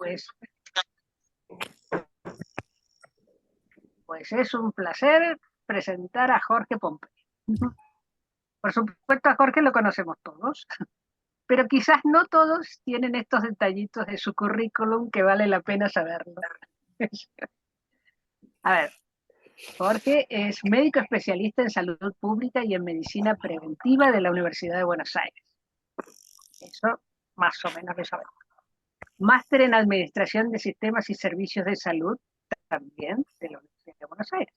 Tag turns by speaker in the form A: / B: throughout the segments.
A: Pues, pues es un placer presentar a Jorge Pompey. Por supuesto, a Jorge lo conocemos todos, pero quizás no todos tienen estos detallitos de su currículum que vale la pena saberlo. A ver, Jorge es médico especialista en salud pública y en medicina preventiva de la Universidad de Buenos Aires. Eso más o menos lo sabemos. Máster en Administración de Sistemas y Servicios de Salud, también de la Universidad de Buenos Aires.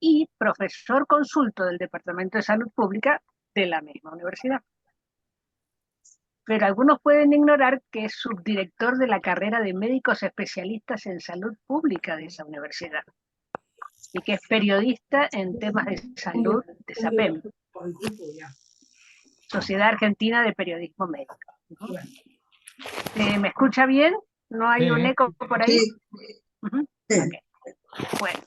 A: Y profesor consulto del Departamento de Salud Pública de la misma universidad. Pero algunos pueden ignorar que es subdirector de la carrera de médicos especialistas en salud pública de esa universidad y que es periodista en temas de salud de SAPEM, Sociedad Argentina de Periodismo Médico. ¿Me escucha bien? ¿No hay un eco por ahí?
B: Sí.
A: Okay. Bueno,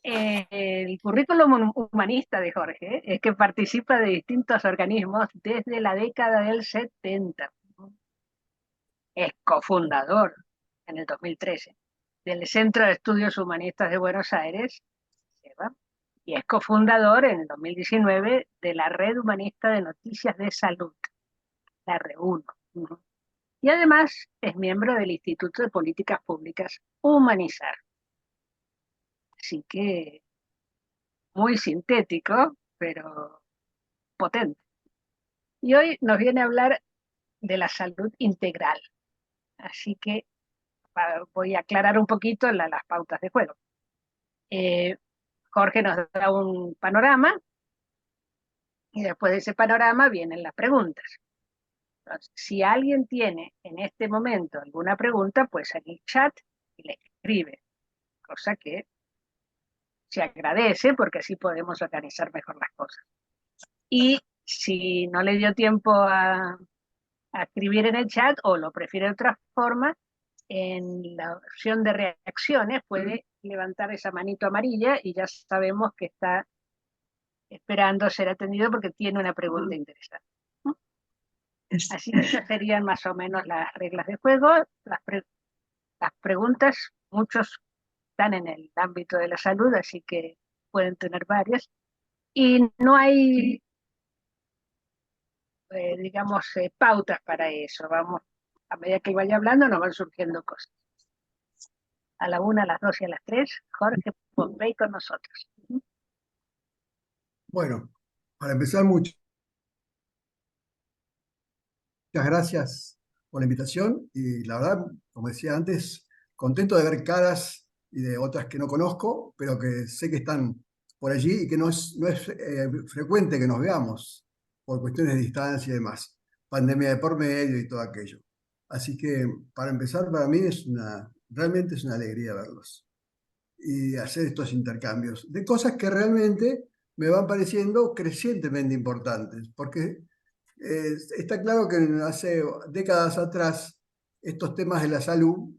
A: el currículum humanista de Jorge es que participa de distintos organismos desde la década del 70. Es cofundador en el 2013 del Centro de Estudios Humanistas de Buenos Aires, SEBA, y es cofundador en el 2019 de la Red Humanista de Noticias de Salud, la RE1. Y además es miembro del Instituto de Políticas Públicas Humanizar. Así que muy sintético, pero potente. Y hoy nos viene a hablar de la salud integral. Así que voy a aclarar un poquito las pautas de juego. Jorge nos da un panorama y después de ese panorama vienen las preguntas. Entonces, si alguien tiene en este momento alguna pregunta, pues en el chat y le escribe, cosa que se agradece porque así podemos organizar mejor las cosas. Y si no le dio tiempo a escribir en el chat o lo prefiere de otra forma, en la opción de reacciones puede levantar esa manito amarilla y ya sabemos que está esperando ser atendido porque tiene una pregunta interesante. Así que esas serían más o menos las reglas de juego. Las preguntas, muchos están en el ámbito de la salud, así que pueden tener varias. Y no hay, digamos, pautas para eso. Vamos, a medida que vaya hablando nos van surgiendo cosas. A la 1, a las 2 y a las 3, Jorge Pompey con nosotros.
C: Bueno, para empezar, muchas gracias por la invitación y la verdad, como decía antes, contento de ver caras y de otras que no conozco, pero que sé que están por allí y que no es frecuente que nos veamos por cuestiones de distancia y demás, pandemia de por medio y todo aquello. Así que para empezar, para mí realmente es una alegría verlos y hacer estos intercambios de cosas que realmente me van pareciendo crecientemente importantes, porque está claro que hace décadas atrás estos temas de la salud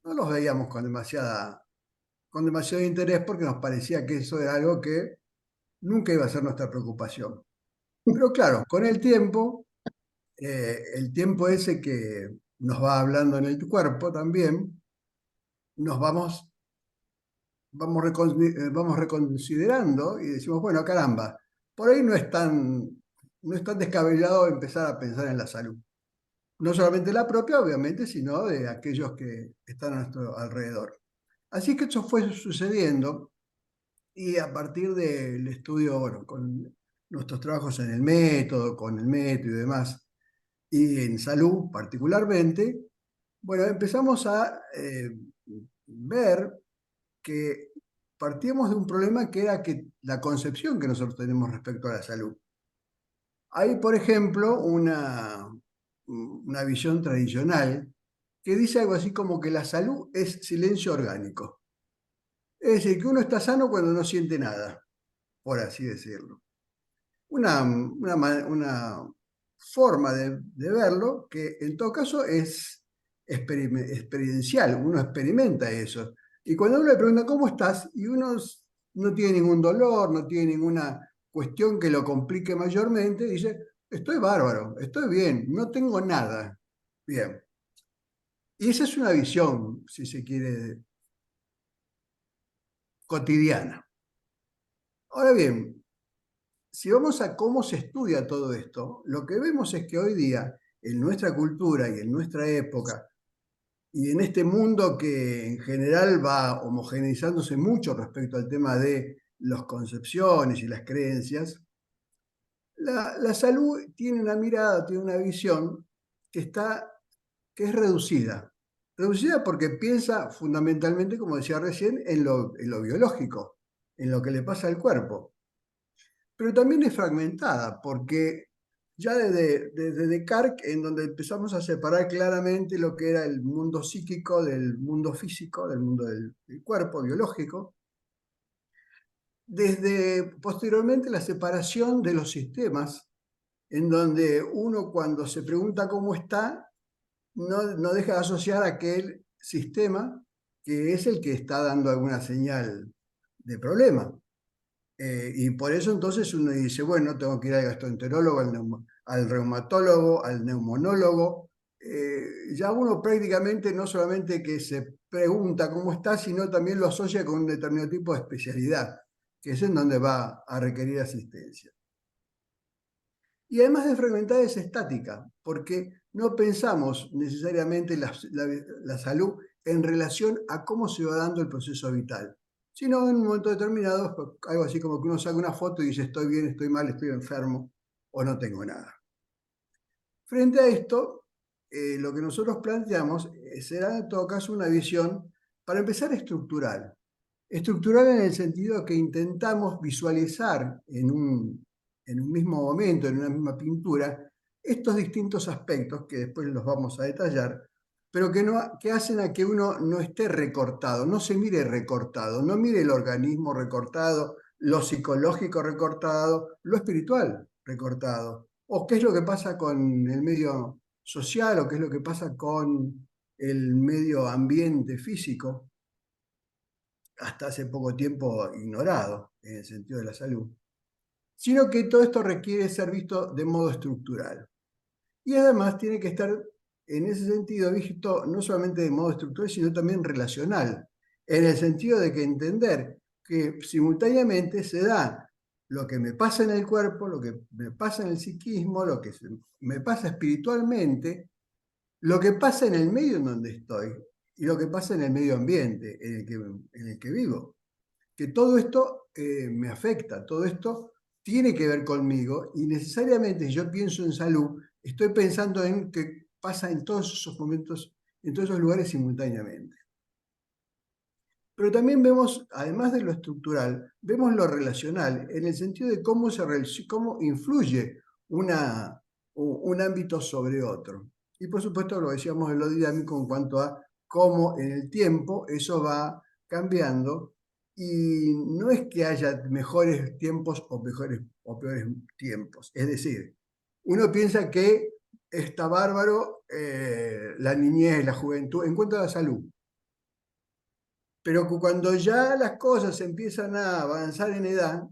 C: no los veíamos con demasiado interés porque nos parecía que eso era algo que nunca iba a ser nuestra preocupación. Pero claro, con el tiempo ese que nos va hablando en el cuerpo también, nos vamos reconsiderando y decimos, bueno, caramba, por ahí no es tan descabellado empezar a pensar en la salud. No solamente la propia, obviamente, sino de aquellos que están a nuestro alrededor. Así que eso fue sucediendo y a partir del estudio, bueno, con nuestros trabajos en el método, con el método y demás, y en salud particularmente, bueno, empezamos a ver que partíamos de un problema que era que la concepción que nosotros tenemos respecto a la salud. Hay, por ejemplo, una visión tradicional que dice algo así como que la salud es silencio orgánico. Es decir, que uno está sano cuando no siente nada, por así decirlo. Una forma de verlo que en todo caso es experiencial, uno experimenta eso. Y cuando uno le pregunta ¿cómo estás? Y uno no tiene ningún dolor, no tiene ninguna cuestión que lo complique mayormente, dice, estoy bárbaro, estoy bien, no tengo nada. Bien. Y esa es una visión, si se quiere, cotidiana. Ahora bien, si vamos a cómo se estudia todo esto, lo que vemos es que hoy día, en nuestra cultura y en nuestra época, y en este mundo que en general va homogeneizándose mucho respecto al tema de las concepciones y las creencias, la salud tiene una mirada, tiene una visión que, que es reducida. Reducida porque piensa fundamentalmente, como decía recién, en lo biológico, en lo que le pasa al cuerpo. Pero también es fragmentada porque ya desde Descartes, en donde empezamos a separar claramente lo que era el mundo psíquico del mundo físico, del mundo del cuerpo biológico, desde posteriormente la separación de los sistemas, en donde uno cuando se pregunta cómo está, no deja de asociar a aquel sistema que es el que está dando alguna señal de problema. Y por eso entonces uno dice, bueno, tengo que ir al gastroenterólogo, al reumatólogo, al neumonólogo. Ya uno prácticamente no solamente que se pregunta cómo está, sino también lo asocia con un determinado tipo de especialidad, que es en donde va a requerir asistencia. Y además de fragmentar es estática, porque no pensamos necesariamente la salud en relación a cómo se va dando el proceso vital, sino en un momento determinado, algo así como que uno saca una foto y dice estoy bien, estoy mal, estoy enfermo o no tengo nada. Frente a esto, lo que nosotros planteamos será en todo caso una visión, para empezar, estructural. Estructural en el sentido que intentamos visualizar en un mismo momento, en una misma pintura, estos distintos aspectos que después los vamos a detallar, pero que hacen a que uno no esté recortado, no se mire recortado, no mire el organismo recortado, lo psicológico recortado, lo espiritual recortado, o qué es lo que pasa con el medio social, o qué es lo que pasa con el medio ambiente físico, hasta hace poco tiempo ignorado en el sentido de la salud, sino que todo esto requiere ser visto de modo estructural. Y además tiene que estar en ese sentido visto no solamente de modo estructural, sino también relacional, en el sentido de que entender que simultáneamente se da lo que me pasa en el cuerpo, lo que me pasa en el psiquismo, lo que me pasa espiritualmente, lo que pasa en el medio en donde estoy y lo que pasa en el medio ambiente en el que vivo. Que todo esto me afecta, todo esto tiene que ver conmigo y necesariamente si yo pienso en salud, estoy pensando en qué pasa en todos esos momentos, en todos esos lugares simultáneamente. Pero también vemos, además de lo estructural, vemos lo relacional, en el sentido de cómo influye un ámbito sobre otro. Y por supuesto lo decíamos en lo dinámico en cuanto a cómo en el tiempo eso va cambiando y no es que haya mejores tiempos o mejores o peores tiempos. Es decir, uno piensa que está bárbaro la niñez, la juventud, en cuanto a la salud, pero cuando ya las cosas empiezan a avanzar en edad,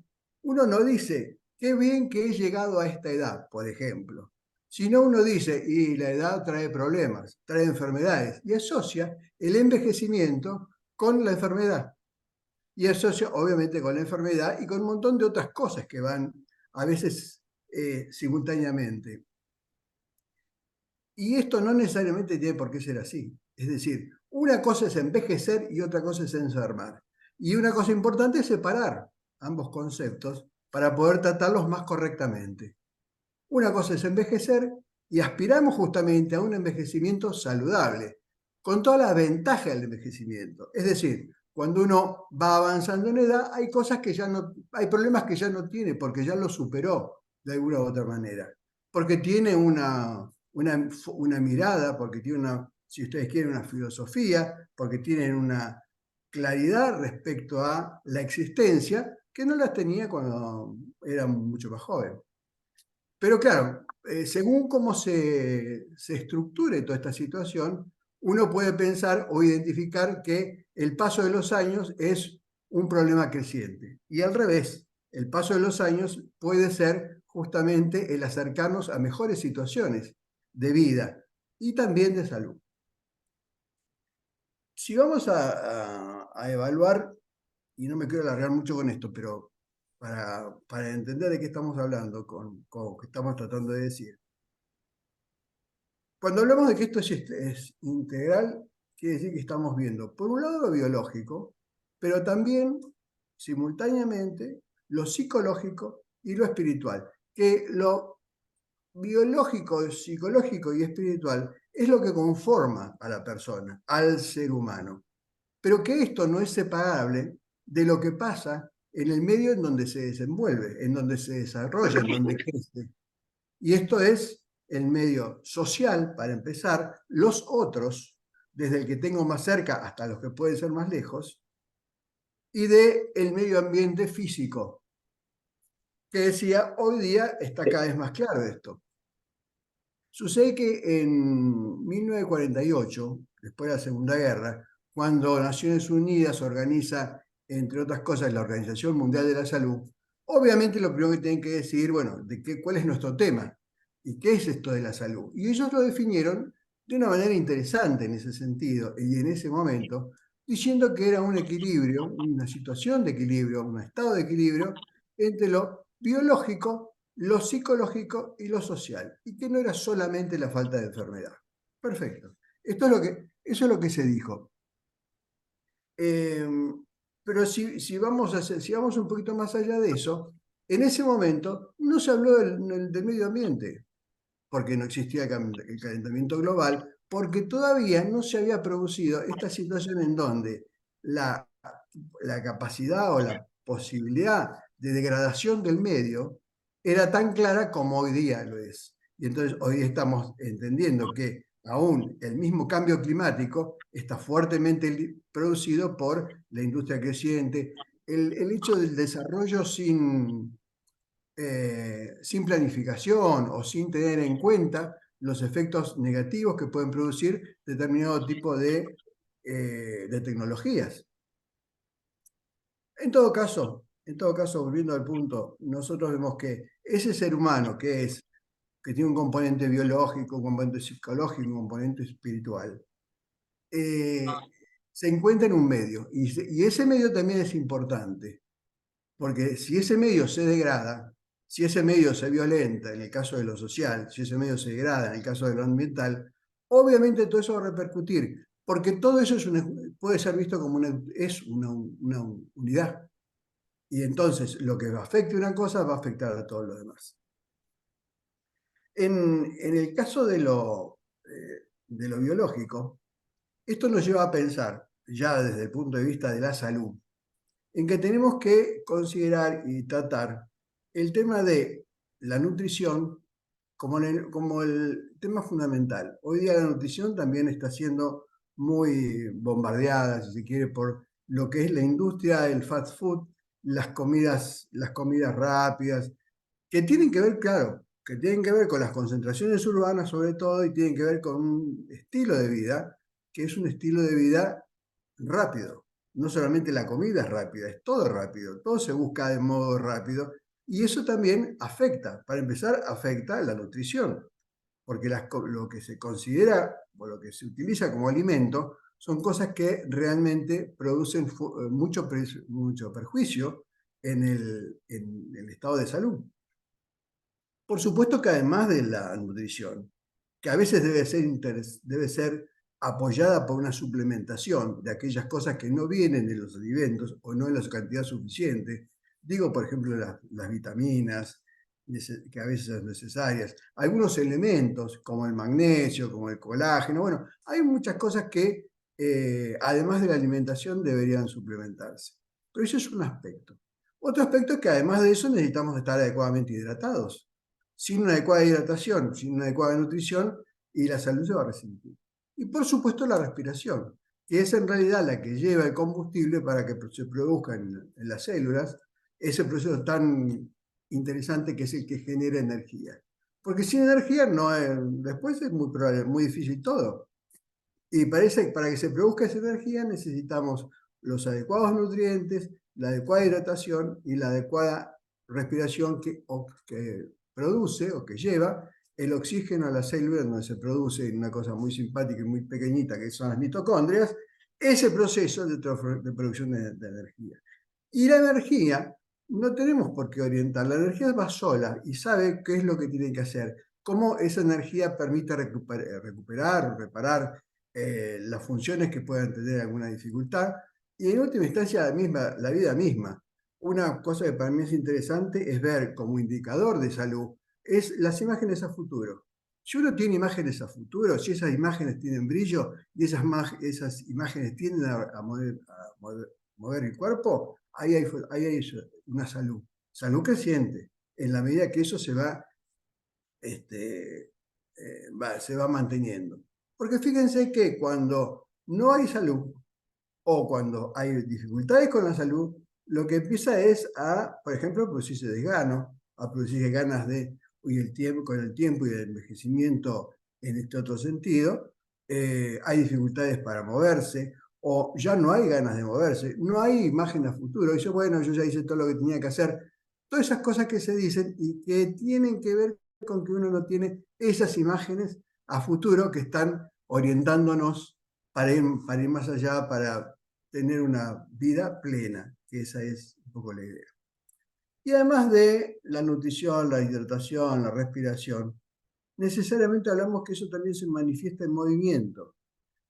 C: uno no dice, qué bien que he llegado a esta edad, por ejemplo. Sino uno dice, y la edad trae problemas, trae enfermedades, y asocia el envejecimiento con la enfermedad. Y asocia obviamente con la enfermedad y con un montón de otras cosas que van a veces simultáneamente. Y esto no necesariamente tiene por qué ser así. Es decir, una cosa es envejecer y otra cosa es enfermar. Y una cosa importante es separar ambos conceptos para poder tratarlos más correctamente. Una cosa es envejecer y aspiramos justamente a un envejecimiento saludable, con todas las ventajas del envejecimiento. Es decir, cuando uno va avanzando en edad, hay cosas que ya no, hay problemas que ya no tiene porque ya lo superó de alguna u otra manera. Porque tiene una mirada, porque tiene una, si ustedes quieren, una filosofía, porque tienen una claridad respecto a la existencia que no las tenía cuando era mucho más joven. Pero claro, según cómo se estructure toda esta situación, uno puede pensar o identificar que el paso de los años es un problema creciente. Y al revés, el paso de los años puede ser justamente el acercarnos a mejores situaciones de vida y también de salud. si vamos a evaluar, y no me quiero alargar mucho con esto, pero para entender de qué estamos hablando, con qué estamos tratando de decir. Cuando hablamos de que esto es integral, quiere decir que estamos viendo, por un lado, lo biológico, pero también, simultáneamente, lo psicológico y lo espiritual. Que lo biológico, psicológico y espiritual es lo que conforma a la persona, al ser humano. Pero que esto no es separable de lo que pasa en el medio en donde se desenvuelve, en donde se desarrolla, en donde crece. Y esto es el medio social, para empezar, los otros, desde el que tengo más cerca hasta los que pueden ser más lejos, y del medio ambiente físico, que decía, hoy día está cada vez más claro esto. Sucede que en 1948, después de la Segunda Guerra, cuando Naciones Unidas organiza, entre otras cosas, la Organización Mundial de la Salud, obviamente lo primero que tienen que decir, bueno, ¿cuál es nuestro tema? ¿Y qué es esto de la salud? Y ellos lo definieron de una manera interesante en ese sentido y en ese momento, diciendo que era un equilibrio, una situación de equilibrio, un estado de equilibrio entre lo biológico, lo psicológico y lo social, y que no era solamente la falta de enfermedad. Perfecto. Eso es lo que se dijo. Pero si vamos un poquito más allá de eso, en ese momento no se habló del medio ambiente, porque no existía el calentamiento global, porque todavía no se había producido esta situación en donde la, la capacidad o la posibilidad de degradación del medio era tan clara como hoy día lo es. Y entonces hoy estamos entendiendo que aún el mismo cambio climático está fuertemente producido por la industria creciente, el hecho del desarrollo sin planificación o sin tener en cuenta los efectos negativos que pueden producir determinado tipo de tecnologías. En todo caso, volviendo al punto, nosotros vemos que ese ser humano que tiene un componente biológico, un componente psicológico, un componente espiritual, eh, se encuentra en un medio. Y ese medio también es importante, porque si ese medio se degrada, si ese medio se violenta en el caso de lo social, si ese medio se degrada en el caso de lo ambiental, obviamente todo eso va a repercutir, porque todo eso puede ser visto como una unidad. Y entonces lo que afecte una cosa va a afectar a todo lo demás. En el caso de lo biológico, esto nos lleva a pensar, ya desde el punto de vista de la salud, en que tenemos que considerar y tratar el tema de la nutrición como el tema fundamental. Hoy día la nutrición también está siendo muy bombardeada, si se quiere, por lo que es la industria del fast food, las comidas rápidas, que tienen que ver, claro, que tienen que ver con las concentraciones urbanas sobre todo y tienen que ver con un estilo de vida, que es un estilo de vida rápido. No solamente la comida es rápida, es todo rápido, todo se busca de modo rápido y eso también afecta, para empezar, afecta la nutrición, porque lo que se considera o lo que se utiliza como alimento son cosas que realmente producen mucho perjuicio en el estado de salud. Por supuesto que además de la nutrición, que a veces debe ser apoyada por una suplementación de aquellas cosas que no vienen de los alimentos o no en la cantidad suficiente, digo por ejemplo las vitaminas, que a veces son necesarias, algunos elementos como el magnesio, como el colágeno, bueno, hay muchas cosas que además de la alimentación deberían suplementarse. Pero eso es un aspecto. Otro aspecto es que además de eso necesitamos estar adecuadamente hidratados. Sin una adecuada hidratación, sin una adecuada nutrición, y la salud se va a resentir. Y por supuesto la respiración, que es en realidad la que lleva el combustible para que se produzca en las células ese proceso tan interesante que es el que genera energía. Porque sin energía después es muy probable, muy difícil todo. Y parece que para que se produzca esa energía necesitamos los adecuados nutrientes, la adecuada hidratación y la adecuada respiración que produce o que lleva el oxígeno a las células donde se produce una cosa muy simpática y muy pequeñita que son las mitocondrias, ese proceso de producción de energía. Y la energía no tenemos por qué orientar, la energía va sola y sabe qué es lo que tiene que hacer, cómo esa energía permite recuperar, reparar las funciones que puedan tener alguna dificultad, y en última instancia la vida misma. Una cosa que para mí es interesante es ver como indicador de salud, es las imágenes a futuro. Si uno tiene imágenes a futuro, si esas imágenes tienen brillo y esas imágenes tienden mover el cuerpo, ahí hay una salud, salud creciente, en la medida que eso se va manteniendo. Porque fíjense que cuando no hay salud o cuando hay dificultades con la salud, lo que empieza es a, por ejemplo, producirse desgano, a producirse ganas de, con el tiempo y el envejecimiento en este otro sentido, hay dificultades para moverse, o ya no hay ganas de moverse, no hay imagen a futuro, dice, bueno, yo ya hice todo lo que tenía que hacer, todas esas cosas que se dicen y que tienen que ver con que uno no tiene esas imágenes a futuro que están orientándonos para ir más allá, para tener una vida plena, que esa es un poco la idea. Y además de la nutrición, la hidratación, la respiración, necesariamente hablamos que eso también se manifiesta en movimiento.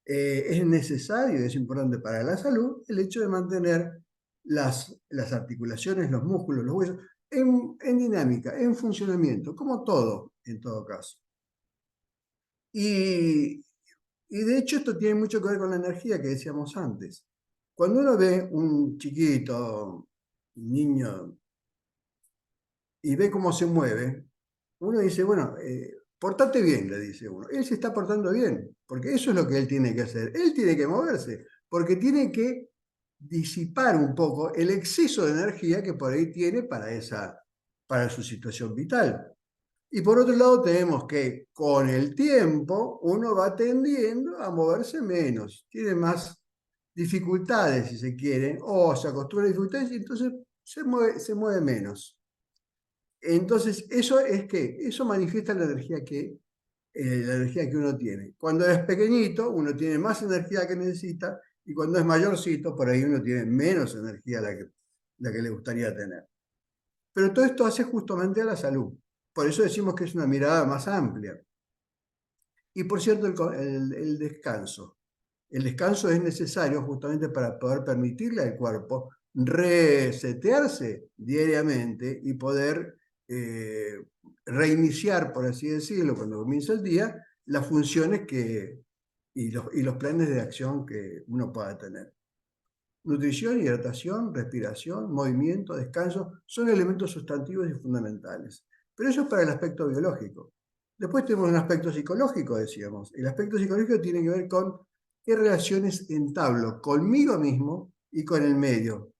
C: Es necesario, es importante para la salud, el hecho de mantener las articulaciones, los músculos, los huesos, en dinámica, en funcionamiento, como todo, en todo caso. Y de hecho esto tiene mucho que ver con la energía que decíamos antes. Cuando uno ve un chiquito, un niño, y ve cómo se mueve, uno dice, bueno, portate bien, le dice uno. Él se está portando bien, porque eso es lo que él tiene que hacer. Él tiene que moverse, porque tiene que disipar un poco el exceso de energía que por ahí tiene para su situación vital. Y por otro lado tenemos que con el tiempo uno va tendiendo a moverse menos, tiene más dificultades si se quiere, o se acostumbra a dificultades y entonces se mueve menos. Entonces eso manifiesta la energía que uno tiene. Cuando es pequeñito uno tiene más energía que necesita y cuando es mayorcito por ahí uno tiene menos energía la que le gustaría tener. Pero todo esto hace justamente a la salud. Por eso decimos que es una mirada más amplia. Y por cierto, el descanso. El descanso es necesario justamente para poder permitirle al cuerpo resetearse diariamente y poder reiniciar, por así decirlo, cuando comienza el día, las funciones y los planes de acción que uno pueda tener. Nutrición, hidratación, respiración, movimiento, descanso, son elementos sustantivos y fundamentales. Pero eso es para el aspecto biológico. Después tenemos un aspecto psicológico, decíamos. El aspecto psicológico tiene que ver con qué relaciones entablo conmigo mismo y con el medio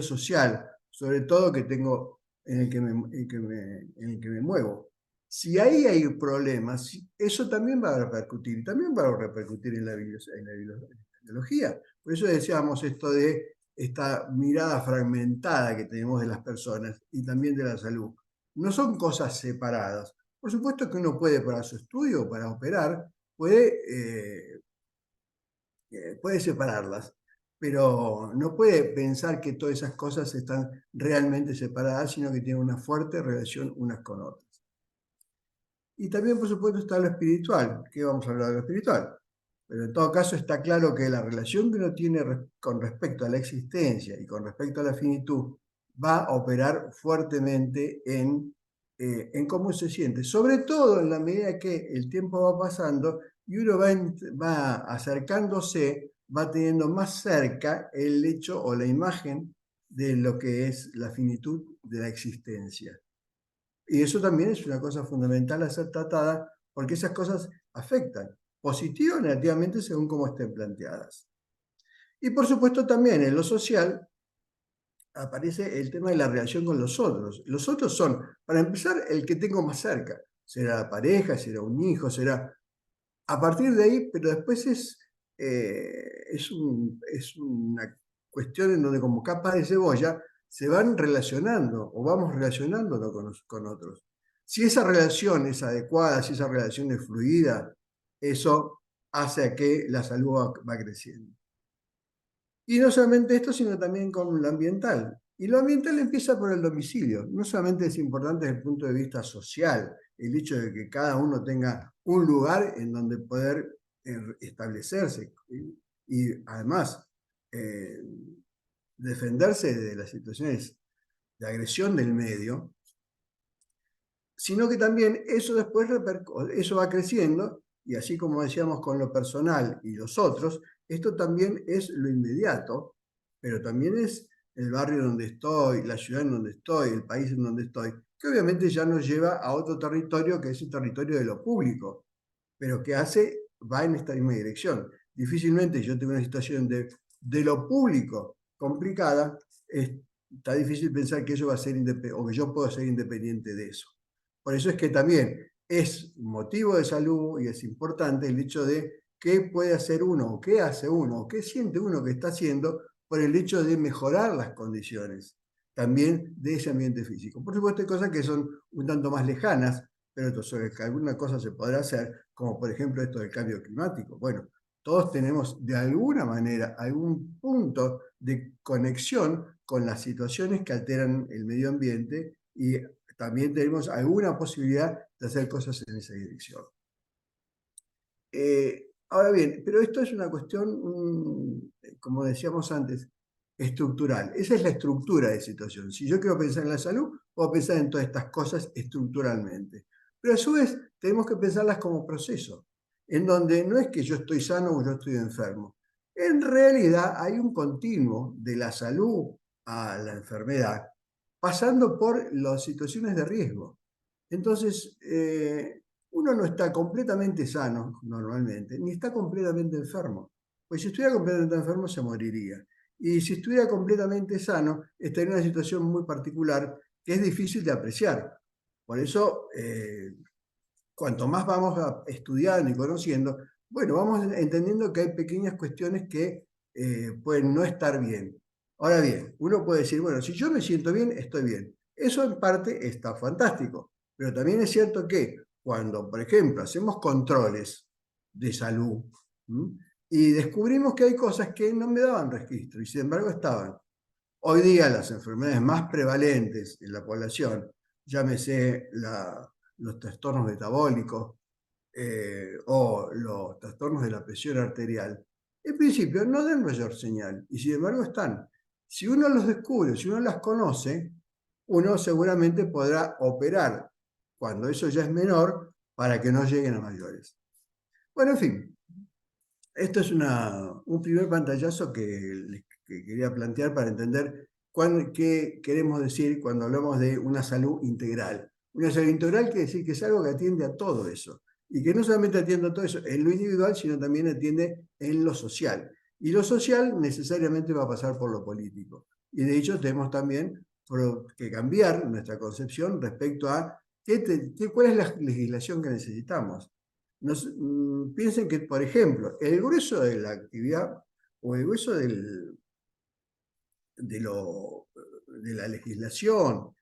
C: social, sobre todo que tengo en el que me muevo. Si ahí hay problemas, eso también va a repercutir, también va a repercutir en la biología. Por eso decíamos esto de esta mirada fragmentada que tenemos de las personas y también de la salud. No son cosas separadas. Por supuesto que uno puede, para su estudio, para operar, puede separarlas, pero no puede pensar que todas esas cosas están realmente separadas, sino que tienen una fuerte relación unas con otras. Y también, por supuesto, está lo espiritual, que vamos a hablar de lo espiritual. Pero en todo caso está claro que la relación que uno tiene con respecto a la existencia y con respecto a la finitud va a operar fuertemente en cómo se siente, sobre todo en la medida que el tiempo va pasando y uno va acercándose, va teniendo más cerca el hecho o la imagen de lo que es la finitud de la existencia. Y eso también es una cosa fundamental a ser tratada porque esas cosas afectan, positiva o negativamente según cómo estén planteadas. Y por supuesto también en lo social aparece el tema de la relación con los otros. Los otros son, para empezar, el que tengo más cerca. Será la pareja, será un hijo, será... A partir de ahí, pero después es una cuestión en donde como capas de cebolla se van relacionando o vamos relacionándonos con otros. Si esa relación es adecuada, si esa relación es fluida, eso hace a que la salud va creciendo. Y no solamente esto, sino también con lo ambiental. Y lo ambiental empieza por el domicilio. No solamente es importante desde el punto de vista social, el hecho de que cada uno tenga un lugar en donde poder establecerse y además eh, defenderse de las situaciones de agresión del medio, sino que también eso después eso va creciendo, y así como decíamos con lo personal y los otros, esto también es lo inmediato, pero también es el barrio donde estoy, la ciudad en donde estoy, el país en donde estoy, que obviamente ya nos lleva a otro territorio que es el territorio de lo público, pero que va en esta misma dirección. Difícilmente yo tengo una situación de lo público complicada, está difícil pensar que eso va a ser o que yo puedo ser independiente de eso. Por eso es que también es motivo de salud y es importante el hecho de qué puede hacer uno, o qué hace uno, o qué siente uno que está haciendo por el hecho de mejorar las condiciones también de ese ambiente físico. Por supuesto, hay cosas que son un tanto más lejanas, pero sobre que alguna cosa se podrá hacer, como por ejemplo esto del cambio climático. Bueno, todos tenemos de alguna manera algún punto de conexión con las situaciones que alteran el medio ambiente y también tenemos alguna posibilidad de hacer cosas en esa dirección. Ahora bien, pero esto es una cuestión, como decíamos antes, estructural. Esa es la estructura de situación. Si yo quiero pensar en la salud, puedo pensar en todas estas cosas estructuralmente. Pero a su vez tenemos que pensarlas como proceso, en donde no es que yo estoy sano o yo estoy enfermo. En realidad hay un continuo de la salud a la enfermedad, pasando por las situaciones de riesgo. Entonces, uno no está completamente sano normalmente, ni está completamente enfermo. Pues si estuviera completamente enfermo se moriría. Y si estuviera completamente sano, estaría en una situación muy particular que es difícil de apreciar. Por eso, cuanto más vamos estudiando y conociendo, bueno, vamos entendiendo que hay pequeñas cuestiones que pueden no estar bien. Ahora bien, uno puede decir, bueno, si yo me siento bien, estoy bien. Eso en parte está fantástico, pero también es cierto que cuando, por ejemplo, hacemos controles de salud, ¿m? Y descubrimos que hay cosas que no me daban registro y sin embargo estaban. Hoy día las enfermedades más prevalentes en la población, llámese los trastornos metabólicos o los trastornos de la presión arterial, en principio no dan mayor señal y sin embargo están. Si uno los descubre, si uno las conoce, uno seguramente podrá operar cuando eso ya es menor para que no lleguen a mayores. Bueno, en fin, esto es un primer pantallazo que quería plantear para entender qué queremos decir cuando hablamos de una salud integral. Una salud integral quiere decir que es algo que atiende a todo eso. Y que no solamente atiende a todo eso en lo individual, sino también atiende en lo social. Y lo social necesariamente va a pasar por lo político. Y de hecho tenemos también que cambiar nuestra concepción respecto a cuál es la legislación que necesitamos. Piensen que, por ejemplo, el grueso de la actividad o el grueso de, de la legislación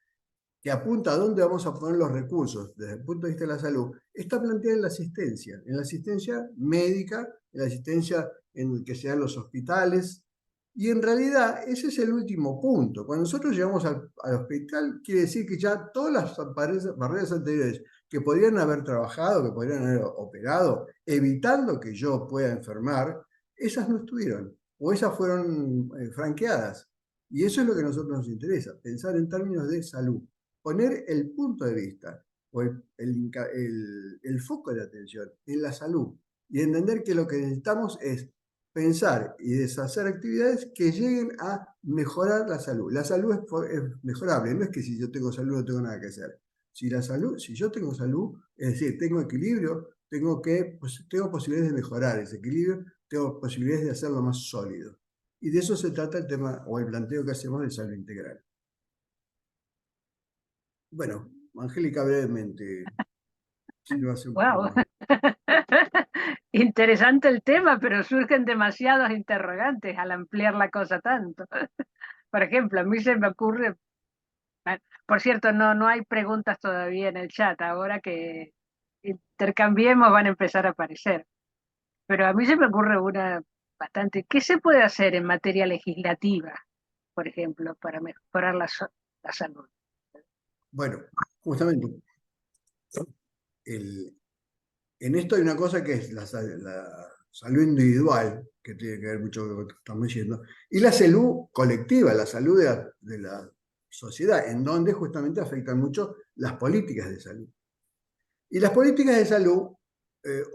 C: que apunta a dónde vamos a poner los recursos desde el punto de vista de la salud, está planteada en la asistencia médica, en la asistencia en que sean los hospitales, y en realidad ese es el último punto. Cuando nosotros llegamos al hospital, quiere decir que ya todas las barreras anteriores que podrían haber trabajado, que podrían haber operado, evitando que yo pueda enfermar, esas no estuvieron, o esas fueron franqueadas. Y eso es lo que a nosotros nos interesa, pensar en términos de salud, poner el punto de vista o el foco de atención en la salud y entender que lo que necesitamos es pensar y deshacer actividades que lleguen a mejorar la salud. La salud es mejorable, no es que si yo tengo salud no tengo nada que hacer. Si yo tengo salud, es decir, tengo equilibrio, tengo posibilidades de mejorar ese equilibrio, tengo posibilidades de hacerlo más sólido. Y de eso se trata el tema o el planteo que hacemos de salud integral. Bueno, Angélica, brevemente, si lo hace un poco
A: Wow.
C: más.
A: Interesante el tema, pero surgen demasiados interrogantes al ampliar la cosa tanto. Por ejemplo, a mí se me ocurre, por cierto, no hay preguntas todavía en el chat, ahora que intercambiemos van a empezar a aparecer. Pero a mí se me ocurre una bastante. ¿Qué se puede hacer en materia legislativa, por ejemplo, para mejorar la salud?
C: Bueno, justamente, en esto hay una cosa que es la salud individual, que tiene que ver mucho con lo que estamos diciendo, y la salud colectiva, la salud de la sociedad, en donde justamente afectan mucho las políticas de salud. Y las políticas de salud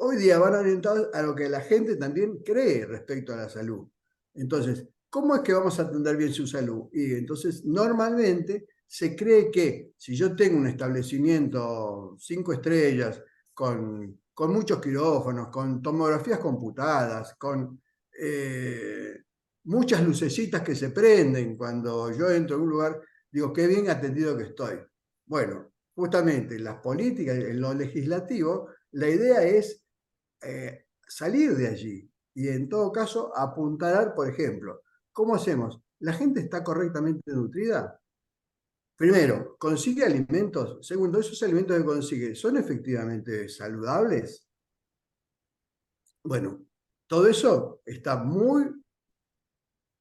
C: hoy día van orientadas a lo que la gente también cree respecto a la salud. Entonces, ¿cómo es que vamos a atender bien su salud? Y entonces, normalmente se cree que si yo tengo un establecimiento 5 estrellas, con muchos quirófanos, con tomografías computadas, con muchas lucecitas que se prenden cuando yo entro a un lugar, digo, qué bien atendido que estoy. Bueno, justamente las políticas, en lo legislativo, la idea es salir de allí y en todo caso apuntalar, por ejemplo, ¿cómo hacemos? ¿La gente está correctamente nutrida? Primero, ¿consigue alimentos? Segundo, ¿esos alimentos que consigue son efectivamente saludables? Bueno, todo eso está muy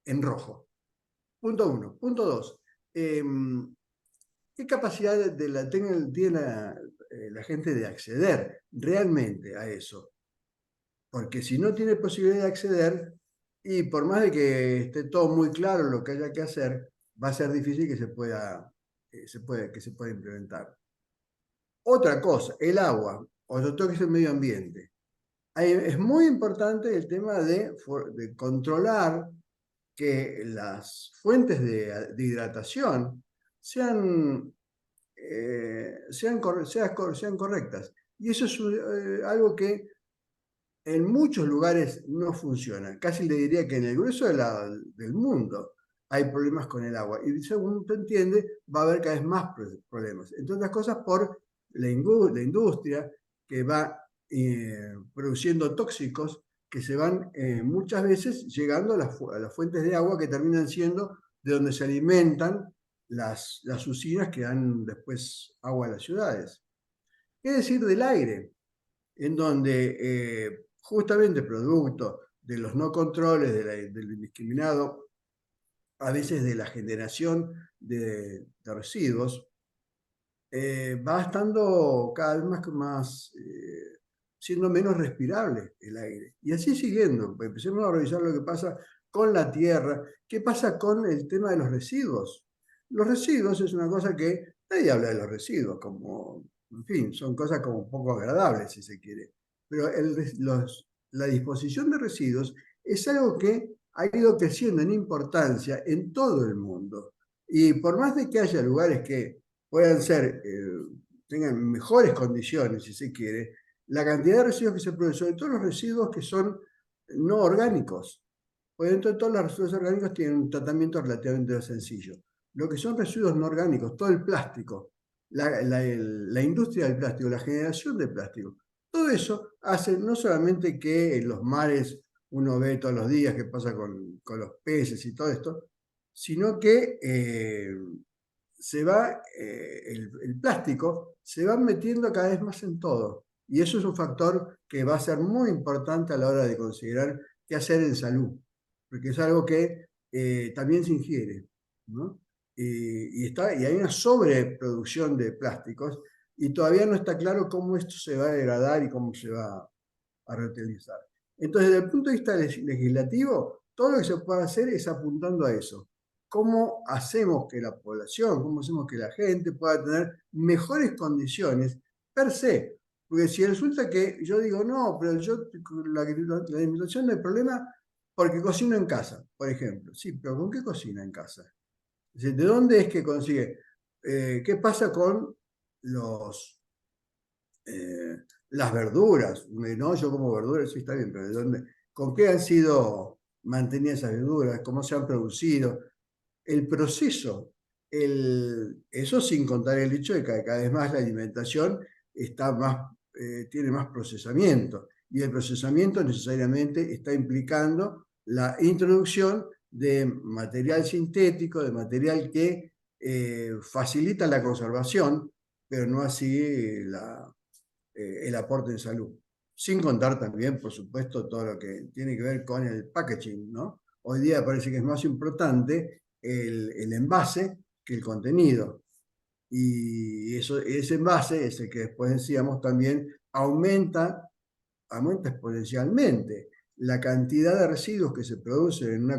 C: en rojo. Punto uno. Punto dos. ¿Qué capacidad tiene la gente de acceder realmente a eso? Porque si no tiene posibilidad de acceder, y por más de que esté todo muy claro lo que haya que hacer, va a ser difícil que que se pueda implementar. Otra cosa, el agua, otro toque es el medio ambiente. Es muy importante el tema de controlar que las fuentes de hidratación sean, sean correctas. Y eso es algo que en muchos lugares no funciona. Casi le diría que en el grueso del mundo hay problemas con el agua. Y según usted entiende, va a haber cada vez más problemas. Entre otras cosas por la industria que va produciendo tóxicos que se van muchas veces llegando a las fuentes de agua que terminan siendo de donde se alimentan las usinas que dan después agua a las ciudades. ¿Qué decir del aire? En donde justamente producto de los no controles, del indiscriminado, a veces de la generación de residuos, va estando cada vez siendo menos respirable el aire. Y así siguiendo, empecemos a revisar lo que pasa con la tierra, qué pasa con el tema de los residuos. Los residuos es una cosa que nadie habla de los residuos, como, en fin, son cosas como un poco agradables, si se quiere. Pero la disposición de residuos es algo que ha ido creciendo en importancia en todo el mundo. Y por más de que haya lugares que puedan tengan mejores condiciones, si se quiere, la cantidad de residuos que se producen, sobre todo los residuos que son no orgánicos, porque dentro de todos los residuos orgánicos tienen un tratamiento relativamente sencillo. Lo que son residuos no orgánicos, todo el plástico, la industria del plástico, la generación de plástico, todo eso hace no solamente que en los mares uno ve todos los días qué pasa con los peces y todo esto, sino que el plástico se va metiendo cada vez más en todo. Y eso es un factor que va a ser muy importante a la hora de considerar qué hacer en salud, porque es algo que también se ingiere, ¿no? Y hay una sobreproducción de plásticos y todavía no está claro cómo esto se va a degradar y cómo se va a reutilizar. Entonces, desde el punto de vista legislativo, todo lo que se puede hacer es apuntando a eso. ¿Cómo hacemos que la población, cómo hacemos que la gente pueda tener mejores condiciones per se? Porque si resulta que yo digo, no, pero la alimentación no hay problema porque cocino en casa, por ejemplo. Sí, pero ¿con qué cocina en casa? ¿De dónde es que consigue? ¿Qué pasa con los, eh, las verduras? No, yo como verduras, sí está bien, pero ¿de dónde? ¿Con qué han sido mantenidas esas verduras? ¿Cómo se han producido? El proceso, eso sin contar el hecho de que cada vez más la alimentación tiene más procesamiento. Y el procesamiento necesariamente está implicando la introducción de material sintético, de material que facilita la conservación, pero no así el aporte en salud. sin contar también, por supuesto, todo lo que tiene que ver con el packaging, ¿no? Hoy día parece que es más importante el envase que el contenido. Y ese envase, ese que después decíamos, también aumenta exponencialmente la cantidad de residuos que se producen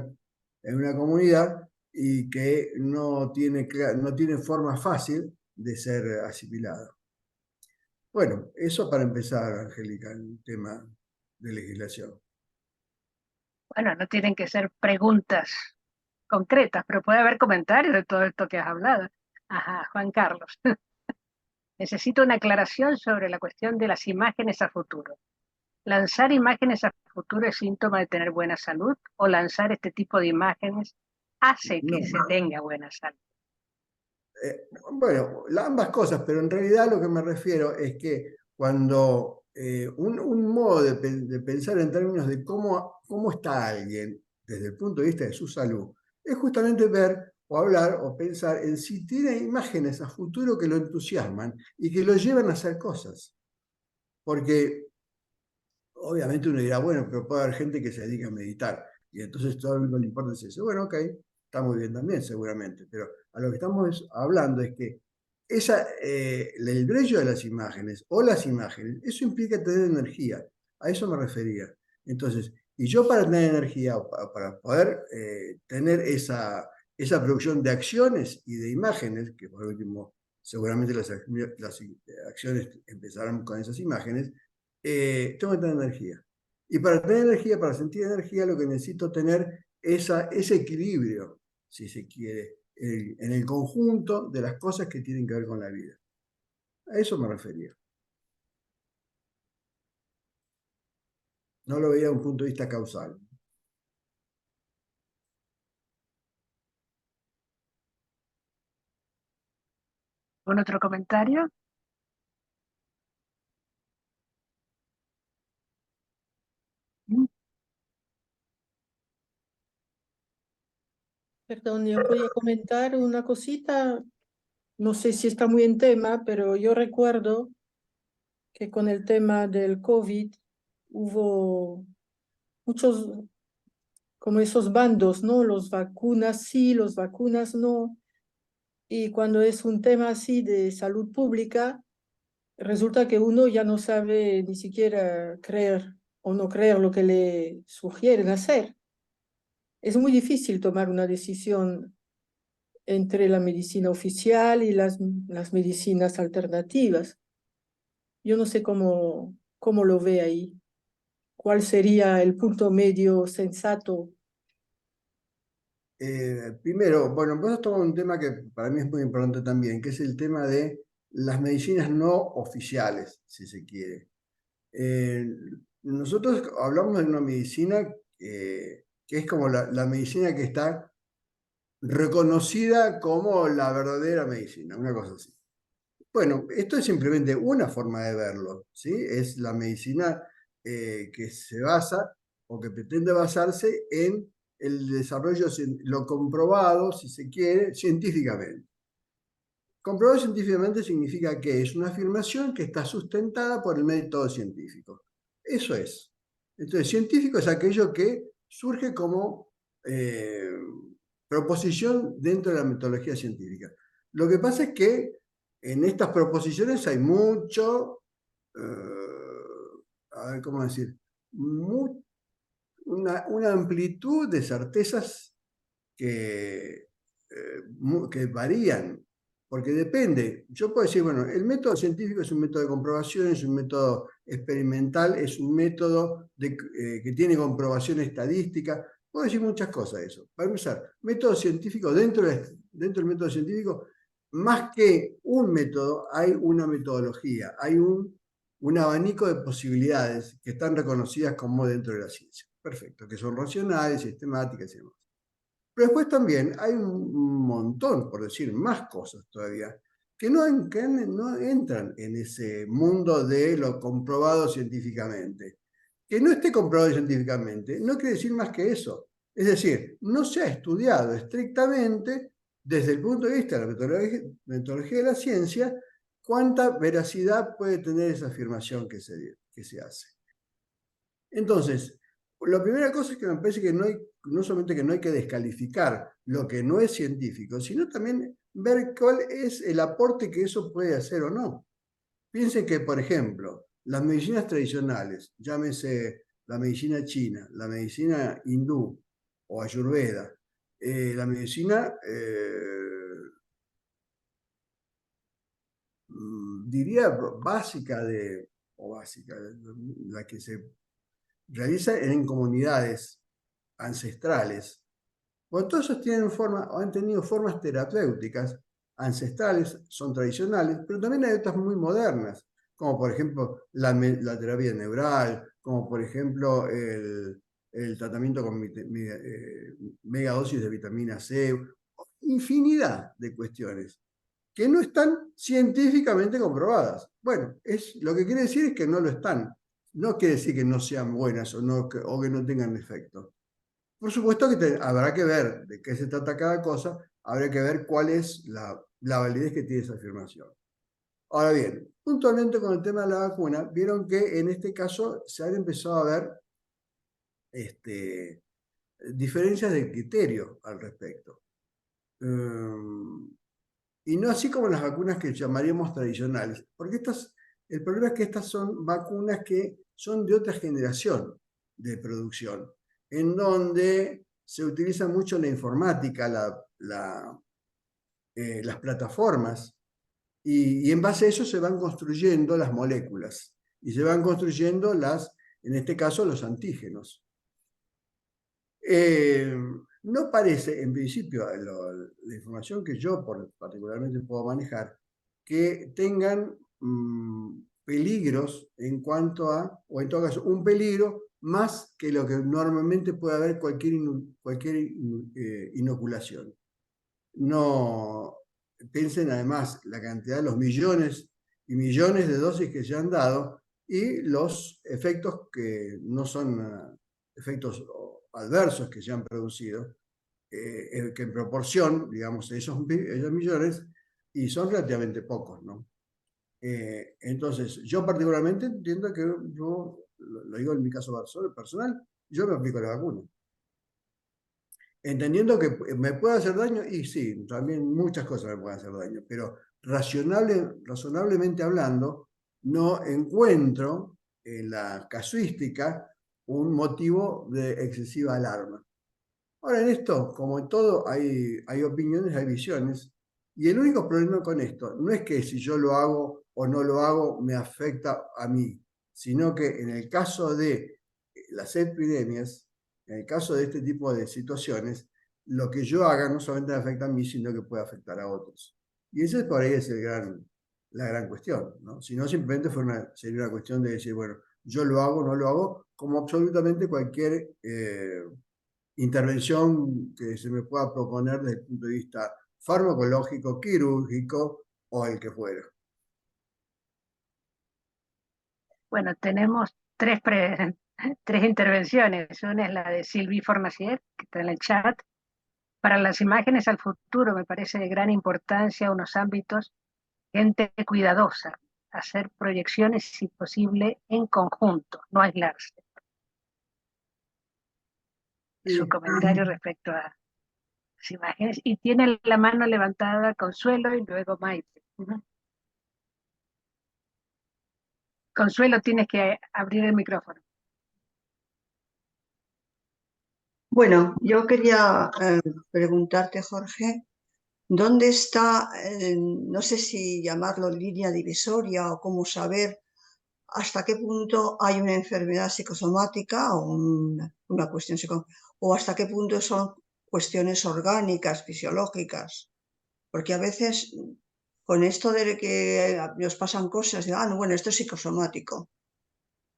C: en una comunidad y que no tiene forma fácil de ser asimilado. Bueno, eso para empezar, Angélica, el tema de legislación.
A: Bueno, no tienen que ser preguntas concretas, pero puede haber comentarios de todo esto que has hablado. Ajá, Juan Carlos. Necesito una aclaración sobre la cuestión de las imágenes a futuro. ¿Lanzar imágenes a futuro es síntoma de tener buena salud o lanzar este tipo de imágenes hace
C: No,
A: que se tenga buena salud?
C: bueno, ambas cosas, pero en realidad lo que me refiero es que cuando un modo de pensar en términos de cómo está alguien desde el punto de vista de su salud, es justamente ver o hablar o pensar en si tiene imágenes a futuro que lo entusiasman y que lo llevan a hacer cosas. Porque obviamente uno dirá, bueno, pero puede haber gente que se dedica a meditar y entonces todo lo único que le importa es eso. Bueno, ok, está muy bien también seguramente, pero a lo que estamos hablando es que el brillo de las imágenes o las imágenes, eso implica tener energía, a eso me refería. Entonces, y yo para tener energía, para poder tener esa producción de acciones y de imágenes, que por último seguramente las acciones empezarán con esas imágenes, tengo que tener energía. Y para tener energía, para sentir energía, lo que necesito tener es ese equilibrio, si se quiere, en el conjunto de las cosas que tienen que ver con la vida. A eso me refería. No lo veía desde un punto de vista causal.
A: ¿Un otro comentario? ¿Mm?
B: Perdón, yo podía comentar una cosita, no sé si está muy en tema, pero yo recuerdo que con el tema del COVID hubo muchos, como esos bandos, ¿no? Los vacunas sí, los vacunas no. Y cuando es un tema así de salud pública, resulta que uno ya no sabe ni siquiera creer o no creer lo que le sugieren hacer. Es muy difícil tomar una decisión entre la medicina oficial y las medicinas alternativas. Yo no sé cómo lo ve ahí. ¿Cuál sería el punto medio sensato?
C: Primero, bueno, vos has tomado un tema que para mí es muy importante también, que es el tema de las medicinas no oficiales, si se quiere. Nosotros hablamos de una medicina que es como la medicina que está reconocida como la verdadera medicina, una cosa así. Bueno, esto es simplemente una forma de verlo, ¿sí? Es la medicina que se basa o que pretende basarse en el desarrollo, lo comprobado, si se quiere, científicamente. Comprobado científicamente significa que es una afirmación que está sustentada por el método científico. Eso es. Entonces, científico es aquello que surge como eh, proposición dentro de la metodología científica. Lo que pasa es que en estas proposiciones hay a ver cómo decir, una amplitud de certezas que, que varían, porque depende. Yo puedo decir, bueno, el método científico es un método de comprobación, es un método experimental, es un método que tiene comprobación estadística. Puedo decir muchas cosas de eso. Para empezar, método científico, dentro del método científico, más que un método, hay una metodología, hay un abanico de posibilidades que están reconocidas como dentro de la ciencia. Perfecto, que son racionales, sistemáticas y demás. Pero después también hay un montón, por decir más cosas todavía, que no entran en ese mundo de lo comprobado científicamente. Que no esté comprobado científicamente no quiere decir más que eso. Es decir, no se ha estudiado estrictamente desde el punto de vista de la metodología de la ciencia cuánta veracidad puede tener esa afirmación que se hace. Entonces, la primera cosa es que me parece que no solamente que no hay que descalificar lo que no es científico, sino también ver cuál es el aporte que eso puede hacer o no. Piensen que, por ejemplo, las medicinas tradicionales, llámese la medicina china, la medicina hindú o ayurveda, la medicina, diría básica, la que se realiza en comunidades ancestrales. Bueno, todos esos han tenido formas terapéuticas ancestrales, son tradicionales, pero también hay otras muy modernas, como por ejemplo la terapia neural, como por ejemplo el tratamiento con megadosis de vitamina C, infinidad de cuestiones que no están científicamente comprobadas. Bueno, lo que quiere decir es que no lo están. No quiere decir que no sean buenas o que no tengan efecto. Por supuesto que habrá que ver de qué se trata cada cosa, habrá que ver cuál es la validez que tiene esa afirmación. Ahora bien, puntualmente con el tema de la vacuna, vieron que en este caso se han empezado a ver diferencias de criterio al respecto. Y no así como las vacunas que llamaríamos tradicionales, porque el problema es que estas son vacunas que son de otra generación de producción, en donde se utiliza mucho la informática, las plataformas, y en base a eso se van construyendo las moléculas, y se van construyendo en este caso, los antígenos. No parece, en principio, la información que yo particularmente puedo manejar, que tengan peligros en cuanto a, o en todo caso, un peligro más que lo que normalmente puede haber cualquier inoculación. No piensen además la cantidad de los millones y millones de dosis que se han dado y los efectos que no son efectos adversos que se han producido, que en proporción, digamos, esos millones, y son relativamente pocos, ¿no? Entonces, yo particularmente entiendo que yo, lo digo en mi caso personal, yo me aplico la vacuna. Entendiendo que me puede hacer daño, y sí, también muchas cosas me pueden hacer daño, pero razonablemente hablando, no encuentro en la casuística un motivo de excesiva alarma. Ahora, en esto, como en todo, hay opiniones, hay visiones, y el único problema con esto no es que si yo lo hago o no lo hago me afecta a mí, sino que en el caso de las epidemias, en el caso de este tipo de situaciones, lo que yo haga no solamente me afecta a mí, sino que puede afectar a otros. Y esa por ahí es la gran cuestión, ¿no? Si no, simplemente sería una cuestión de decir, bueno, yo lo hago o no lo hago, como absolutamente cualquier intervención que se me pueda proponer desde el punto de vista farmacológico, quirúrgico o el que fuera.
A: Bueno, tenemos tres intervenciones. Una es la de Sylvie Fornacier, que está en el chat. Para las imágenes al futuro me parece de gran importancia unos ámbitos, gente cuidadosa, hacer proyecciones si posible en conjunto, no aislarse.
C: Sí.
A: Su comentario respecto a las imágenes. Y tiene la mano levantada Consuelo y luego Maite. Consuelo, tienes que abrir el micrófono.
D: Bueno, yo quería preguntarte, Jorge, ¿dónde está, no sé si llamarlo línea divisoria o cómo saber hasta qué punto hay una enfermedad psicosomática o una cuestión o hasta qué punto son cuestiones orgánicas, fisiológicas? Porque a veces con esto de que nos pasan cosas, no, bueno, esto es psicosomático.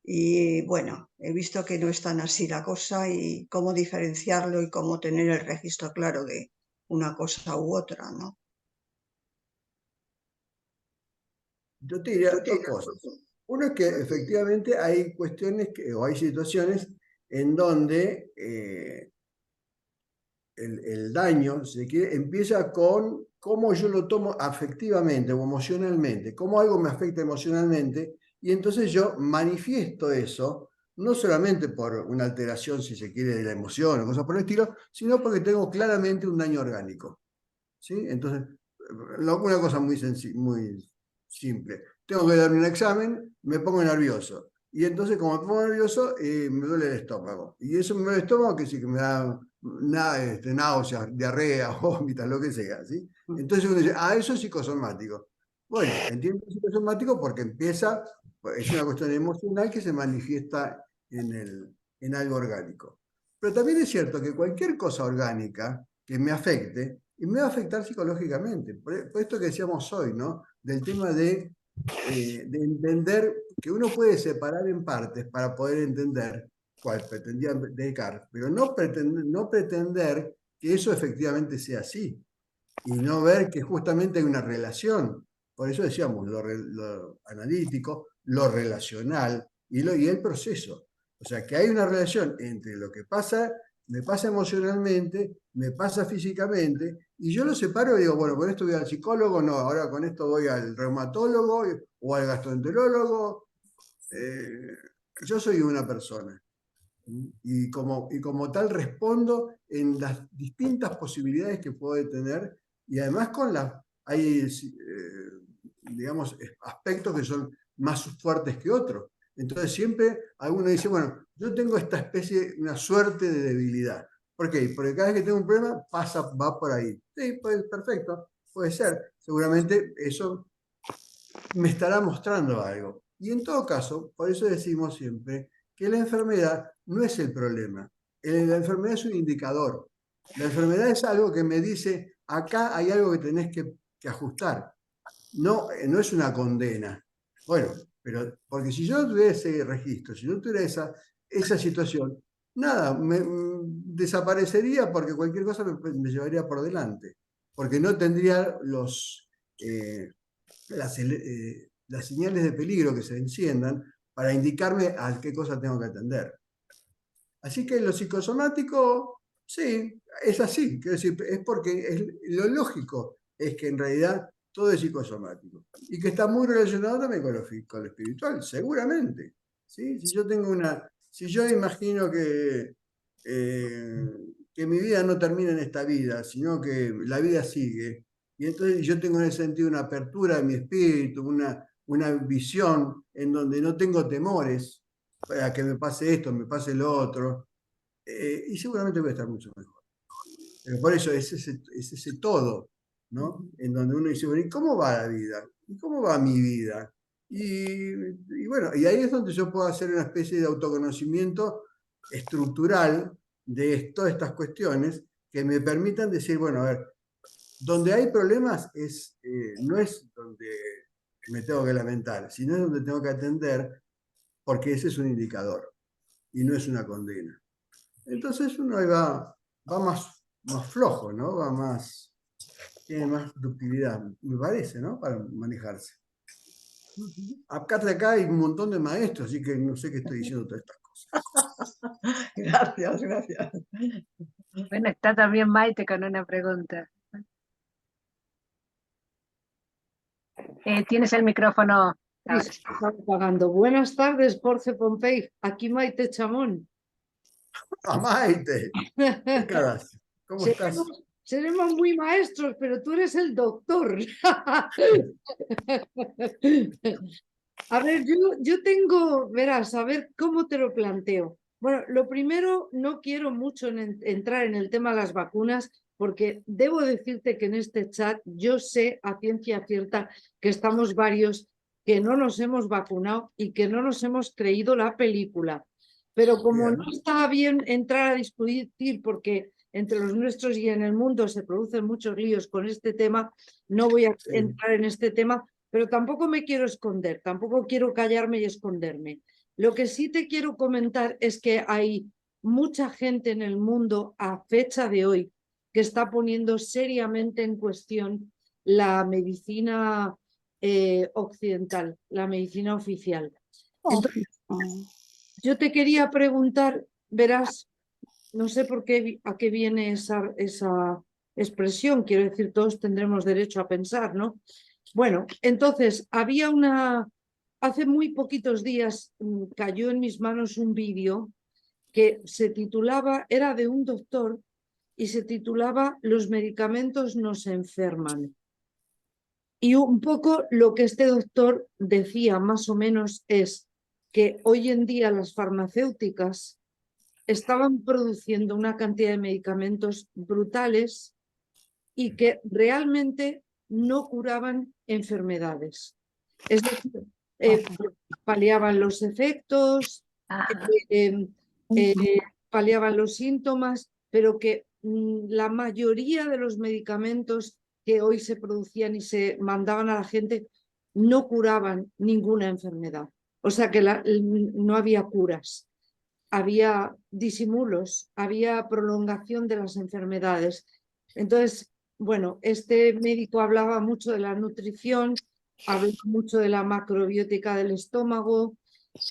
D: Y bueno, he visto que no es tan así la cosa y cómo diferenciarlo y cómo tener el registro claro de una cosa u otra, ¿no?
C: Yo te diría dos cosas. Uno es que efectivamente hay cuestiones o hay situaciones en donde el daño, si se quiere, empieza con cómo yo lo tomo afectivamente o emocionalmente, cómo algo me afecta emocionalmente, y entonces yo manifiesto eso no solamente por una alteración, si se quiere, de la emoción o cosas por el estilo, sino porque tengo claramente un daño orgánico. ¿Sí? Entonces, una cosa muy simple. Tengo que dar un examen, me pongo nervioso. Y entonces, como me pongo nervioso, me duele el estómago. Y eso me duele el estómago, que sí que me da náuseas, diarrea, vómitas, lo que sea. ¿Sí? Entonces uno dice, eso es psicosomático. Bueno, entiendo psicosomático porque es una cuestión emocional que se manifiesta en algo orgánico. Pero también es cierto que cualquier cosa orgánica que me afecte, y me va a afectar psicológicamente. Por esto que decíamos hoy, ¿no? Del tema de entender que uno puede separar en partes para poder entender cuál pretendía Descartes, pero no pretender que eso efectivamente sea así, y no ver que justamente hay una relación. Por eso decíamos lo analítico, lo relacional y el proceso. O sea, que hay una relación entre lo que pasa, me pasa emocionalmente, me pasa físicamente, y yo lo separo y digo, bueno, con esto voy al psicólogo, no, ahora con esto voy al reumatólogo o al gastroenterólogo. Yo soy una persona. Y como tal respondo en las distintas posibilidades que puede tener, y además hay, digamos, aspectos que son más fuertes que otros. Entonces siempre alguno dice, bueno, yo tengo esta especie, una suerte de debilidad. ¿Por qué? Porque cada vez que tengo un problema, va por ahí. Sí, pues perfecto, puede ser. Seguramente eso me estará mostrando algo. Y en todo caso, por eso decimos siempre que la enfermedad no es el problema. La enfermedad es un indicador. La enfermedad es algo que me dice, acá hay algo que tenés que ajustar. No, no es una condena. Bueno, pero porque si yo no tuviera ese registro, si no tuviera esa situación, nada, desaparecería porque cualquier cosa me llevaría por delante. Porque no tendría las señales de peligro que se enciendan para indicarme a qué cosa tengo que atender. Así que lo psicosomático, sí, es así. Quiero decir, es porque lo lógico es que en realidad todo es psicosomático. Y que está muy relacionado también con lo espiritual, seguramente. ¿Sí? Si yo imagino que mi vida no termina en esta vida, sino que la vida sigue, y entonces yo tengo en ese sentido una apertura de mi espíritu, una visión en donde no tengo temores para que me pase esto, me pase lo otro, y seguramente voy a estar mucho mejor. Pero por eso es ese todo, ¿no? En donde uno dice, bueno, ¿y cómo va la vida? ¿Y cómo va mi vida? Y bueno, y ahí es donde yo puedo hacer una especie de autoconocimiento estructural de todas estas cuestiones que me permitan decir, bueno, a ver, donde hay problemas no es donde me tengo que lamentar, sino es donde tengo que atender, porque ese es un indicador y no es una condena. Entonces uno ahí va más flojo, ¿no? Tiene más ductilidad, me parece, ¿no? Para manejarse. Acá hay un montón de maestros, así que no sé qué estoy diciendo todas estas cosas.
D: Gracias, gracias.
A: Bueno, está también Maite con una pregunta. Tienes el micrófono. Ahora sí.
E: Pagando. Buenas tardes, Jorge Pompey. Aquí Maite Chamón.
C: ¡Ah, Maite! ¿Qué caras? ¿Cómo estás?
E: Seremos muy maestros, pero tú eres el doctor. A ver, yo tengo, verás, a ver cómo te lo planteo. Bueno, lo primero, no quiero mucho entrar en el tema de las vacunas, porque debo decirte que en este chat yo sé a ciencia cierta que estamos varios que no nos hemos vacunado y que no nos hemos creído la película. Pero como
C: Bien.
E: no está bien entrar a discutir, porque entre los nuestros y en el mundo se producen muchos líos con este tema, no voy a entrar en este tema, pero tampoco me quiero esconder, tampoco quiero callarme y esconderme. Lo que sí te quiero comentar es que hay mucha gente en el mundo a fecha de hoy que está poniendo seriamente en cuestión la medicina occidental, la medicina oficial. Entonces, yo te quería preguntar, verás, no sé por qué, a qué viene esa expresión, quiero decir, todos tendremos derecho a pensar, ¿no? Bueno, entonces, había hace muy poquitos días cayó en mis manos un vídeo que se titulaba, era de un doctor, y se titulaba Los medicamentos nos enferman. Y un poco lo que este doctor decía más o menos es que hoy en día las farmacéuticas estaban produciendo una cantidad de medicamentos brutales y que realmente no curaban enfermedades. Es decir, paliaban los efectos, paliaban los síntomas, pero que la mayoría de los medicamentos que hoy se producían y se mandaban a la gente no curaban ninguna enfermedad. O sea que no había curas, había disimulos, había prolongación de las enfermedades. Entonces, bueno, este médico hablaba mucho de la nutrición, hablaba mucho de la macrobiótica del estómago,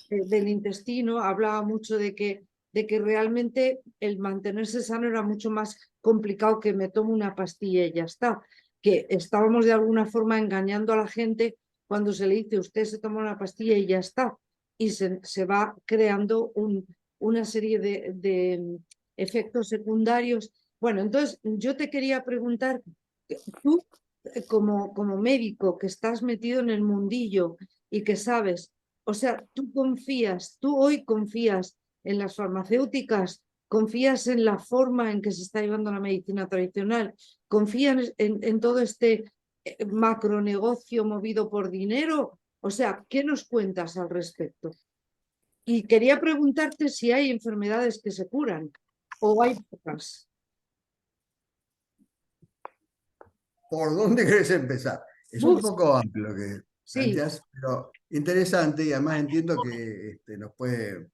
E: del intestino, hablaba mucho de que realmente el mantenerse sano era mucho más complicado que me tomo una pastilla y ya está, que estábamos de alguna forma engañando a la gente cuando se le dice usted se toma una pastilla y ya está, y se va creando una serie de efectos secundarios. Bueno, entonces yo te quería preguntar, tú como médico que estás metido en el mundillo y que sabes, o sea, tú hoy confías en las farmacéuticas, confías en la forma en que se está llevando la medicina tradicional, confías en todo este macronegocio movido por dinero. O sea, ¿qué nos cuentas al respecto? Y quería preguntarte si hay enfermedades que se curan o hay pocas.
C: ¿Por dónde querés empezar? Es un poco amplio lo que
E: Sí,
C: planteas, pero interesante, y además entiendo que nos puede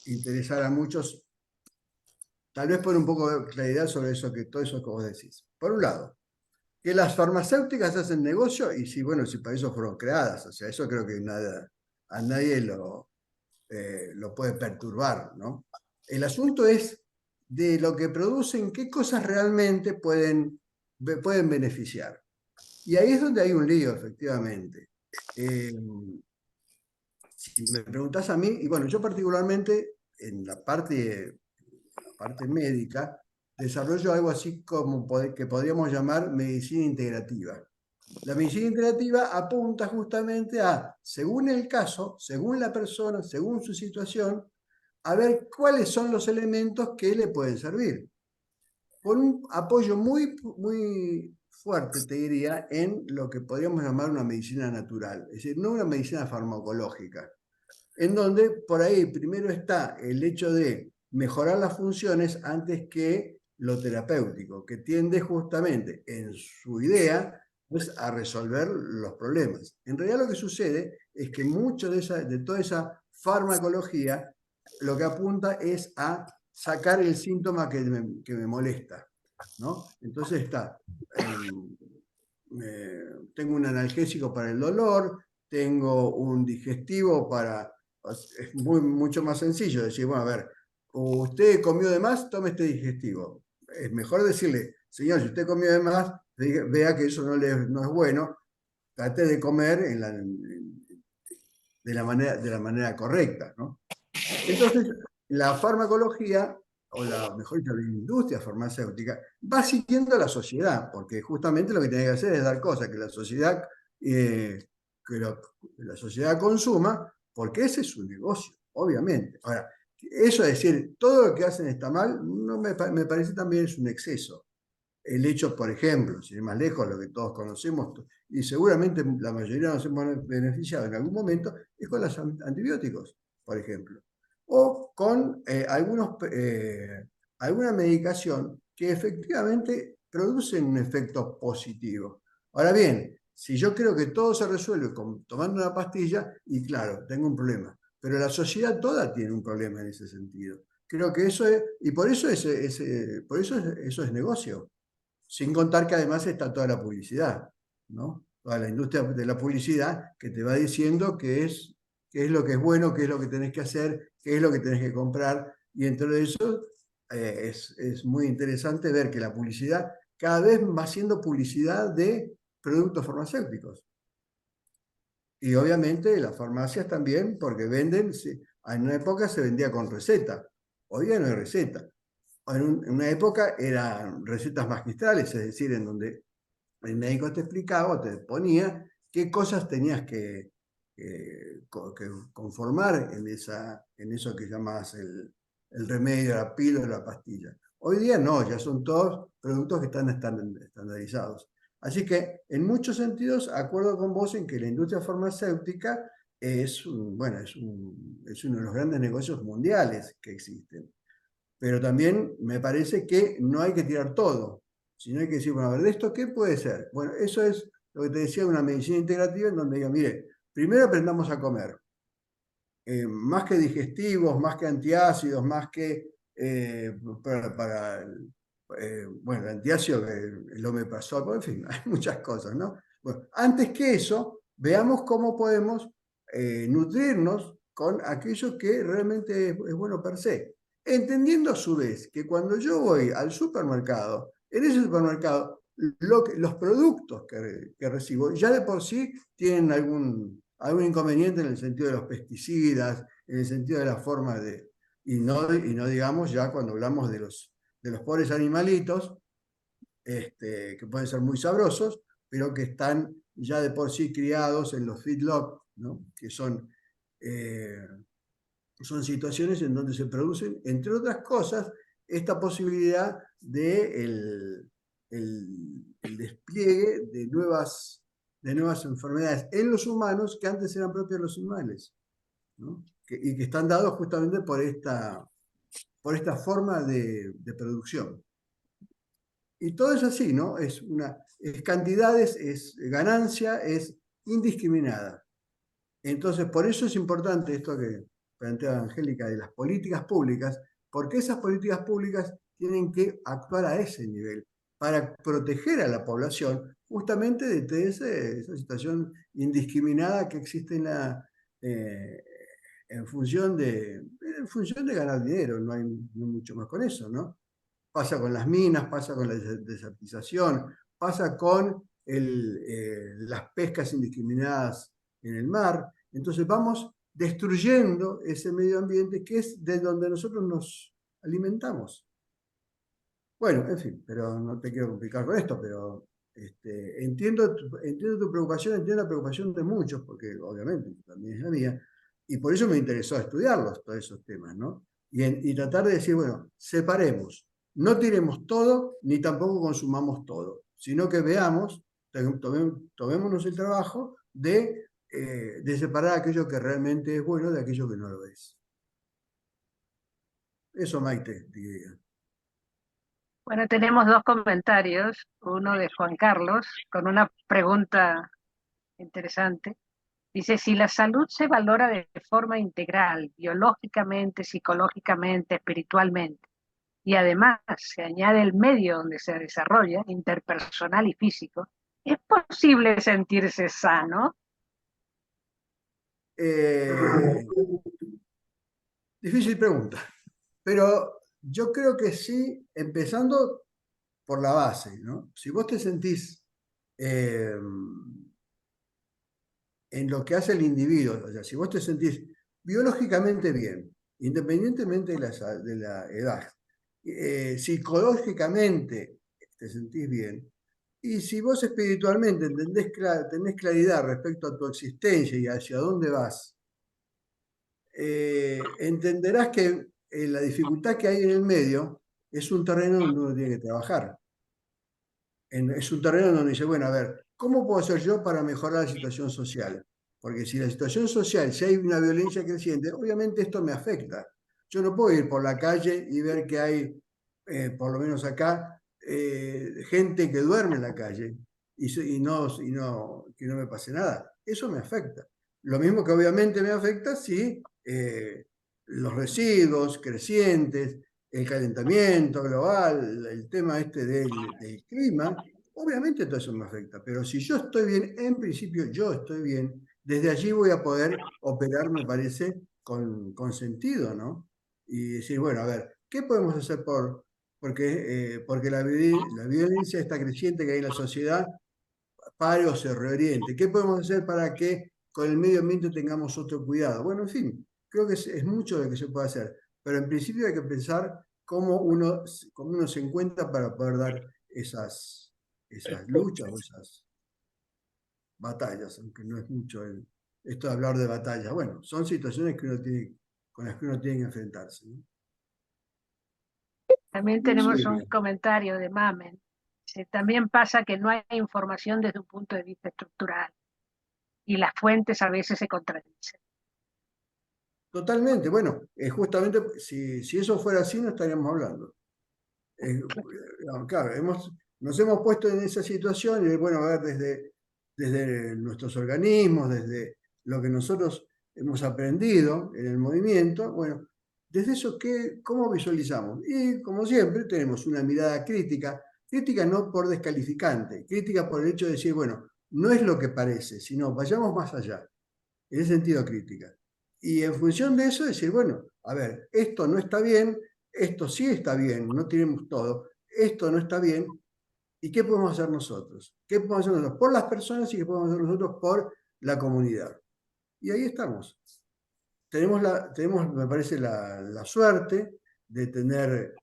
C: interesar a muchos, tal vez por un poco de claridad sobre todo eso que vos decís. Por un lado, que las farmacéuticas hacen negocio, y sí, bueno, si para eso fueron creadas, o sea, eso creo que a nadie lo puede perturbar, ¿no? El asunto es de lo que producen, qué cosas realmente pueden beneficiar. Y ahí es donde hay un lío, efectivamente. Si me preguntás a mí, y bueno, yo particularmente en la parte médica, desarrollo algo así como que podríamos llamar medicina integrativa. La medicina integrativa apunta justamente a, según el caso, según la persona, según su situación, a ver cuáles son los elementos que le pueden servir. Con un apoyo muy, muy fuerte, te diría, en lo que podríamos llamar una medicina natural, es decir, no una medicina farmacológica, en donde por ahí primero está el hecho de mejorar las funciones antes que lo terapéutico, que tiende justamente en su idea pues, a resolver los problemas. En realidad lo que sucede es que mucho de toda esa farmacología lo que apunta es a sacar el síntoma que me molesta, ¿no? Entonces tengo un analgésico para el dolor, tengo un digestivo para... Es mucho más sencillo decir, bueno, a ver, usted comió de más, tome este digestivo. Es mejor decirle, señor, si usted comió de más, vea que eso no es bueno, trate de comer de la manera correcta, ¿no? Entonces, la farmacología, o mejor dicho, la industria farmacéutica, va siguiendo a la sociedad, porque justamente lo que tiene que hacer es dar cosas que la sociedad, la sociedad consuma, porque ese es su negocio, obviamente. Ahora, eso es decir, todo lo que hacen está mal, no me parece también es un exceso. El hecho, por ejemplo, sin ir más lejos, lo que todos conocemos, y seguramente la mayoría nos hemos beneficiado en algún momento, es con los antibióticos, por ejemplo. O con alguna medicación que efectivamente producen un efecto positivo. Ahora bien, si yo creo que todo se resuelve tomando una pastilla, y claro, tengo un problema. Pero la sociedad toda tiene un problema en ese sentido. Creo que eso es, y por eso eso es negocio. Sin contar que además está toda la publicidad, ¿no? Toda la industria de la publicidad que te va diciendo qué es lo que es bueno, qué es lo que tenés que hacer, qué es lo que tenés que comprar. Y entre eso es muy interesante ver que la publicidad cada vez va siendo publicidad de productos farmacéuticos. Y obviamente las farmacias también, porque venden, en una época se vendía con receta, hoy día no hay receta. En una época eran recetas magistrales, es decir, en donde el médico te explicaba, te ponía qué cosas tenías que conformar en eso que llamas el remedio, la píldora, la pastilla. Hoy día no, ya son todos productos que están estandarizados. Así que en muchos sentidos acuerdo con vos en que la industria farmacéutica es uno de los grandes negocios mundiales que existen. Pero también me parece que no hay que tirar todo, sino hay que decir, bueno, a ver, ¿de esto qué puede ser? Bueno, eso es lo que te decía, una medicina integrativa en donde diga, mire, primero aprendamos a comer. Más que digestivos, más que antiácidos, más que bueno, el antiácido, el omeprazol, en fin, hay muchas cosas, ¿no? Bueno, antes que eso, veamos cómo podemos nutrirnos con aquello que realmente es bueno per se. Entendiendo a su vez que cuando yo voy al supermercado, en ese supermercado, los productos que recibo ya de por sí tienen algún inconveniente en el sentido de los pesticidas, en el sentido de la forma de... Y no digamos ya cuando hablamos de los pobres animalitos, que pueden ser muy sabrosos, pero que están ya de por sí criados en los feedlot, ¿no? Que son situaciones en donde se producen, entre otras cosas, esta posibilidad de el despliegue de nuevas enfermedades en los humanos que antes eran propias de los animales, ¿no? Y que están dados justamente por esta forma de producción. Y todo es así, ¿no? Es cantidades, es ganancia, es indiscriminada. Entonces, por eso es importante esto que plantea Angélica de las políticas públicas, porque esas políticas públicas tienen que actuar a ese nivel para proteger a la población justamente de esa situación indiscriminada que existe en función de ganar dinero. No hay mucho más con eso, ¿no? Pasa con las minas, pasa con la desertización, pasa con las pescas indiscriminadas en el mar. Entonces vamos destruyendo ese medio ambiente que es de donde nosotros nos alimentamos. Bueno, en fin, pero no te quiero complicar con esto, pero entiendo tu preocupación, entiendo la preocupación de muchos, porque obviamente también es la mía, y por eso me interesó estudiarlos, todos esos temas, ¿no? Y tratar de decir, bueno, separemos, no tiremos todo, ni tampoco consumamos todo, sino que veamos, tomémonos el trabajo de separar aquello que realmente es bueno de aquello que no lo es. Eso, Maite, diría.
A: Bueno, tenemos dos comentarios, uno de Juan Carlos, con una pregunta interesante. Dice, si la salud se valora de forma integral, biológicamente, psicológicamente, espiritualmente, y además se añade el medio donde se desarrolla, interpersonal y físico, ¿es posible sentirse sano?
C: Difícil pregunta, pero yo creo que sí, empezando por la base, ¿no? Si vos te sentís en lo que hace el individuo, o sea, si vos te sentís biológicamente bien, independientemente de la edad, psicológicamente te sentís bien, y si vos espiritualmente tenés claridad respecto a tu existencia y hacia dónde vas, entenderás que la dificultad que hay en el medio es un terreno donde uno tiene que trabajar. Es un terreno donde dice, bueno, a ver, ¿cómo puedo hacer yo para mejorar la situación social? Porque si la situación social, si hay una violencia creciente, obviamente esto me afecta. Yo no puedo ir por la calle y ver que hay, por lo menos acá, gente que duerme en la calle que no me pase nada. Eso me afecta. Lo mismo que obviamente me afecta si los residuos crecientes, el calentamiento global, el tema del clima, obviamente todo eso me afecta, pero si yo estoy bien, en principio yo estoy bien, desde allí voy a poder operar, me parece, con sentido, ¿no? Y decir, bueno, a ver, ¿qué podemos hacer porque la violencia está creciente que hay en la sociedad pare o se reoriente? ¿Qué podemos hacer para que con el medio ambiente tengamos otro cuidado. Bueno, en fin, creo que es mucho lo que se puede hacer, pero en principio hay que pensar cómo uno se encuentra para poder dar esas luchas o esas batallas, aunque no es mucho esto de hablar de batallas. Bueno, son situaciones que con las que uno tiene que enfrentarse, ¿no?
A: También tenemos un comentario de Mamen. También pasa que no hay información desde un punto de vista estructural y las fuentes a veces se contradicen.
C: Totalmente, bueno, justamente si eso fuera así no estaríamos hablando. Claro, nos hemos puesto en esa situación y bueno, a ver, desde nuestros organismos, desde lo que nosotros hemos aprendido en el movimiento, bueno, desde eso, ¿cómo visualizamos? Y como siempre, tenemos una mirada crítica no por descalificante, crítica por el hecho de decir, bueno, no es lo que parece, sino vayamos más allá, en ese sentido crítica. Y en función de eso decir, bueno, a ver, esto no está bien, esto sí está bien, no tenemos todo, esto no está bien, ¿y qué podemos hacer nosotros? ¿Qué podemos hacer nosotros por las personas y qué podemos hacer nosotros por la comunidad? Y ahí estamos. Tenemos, me parece, la suerte de tener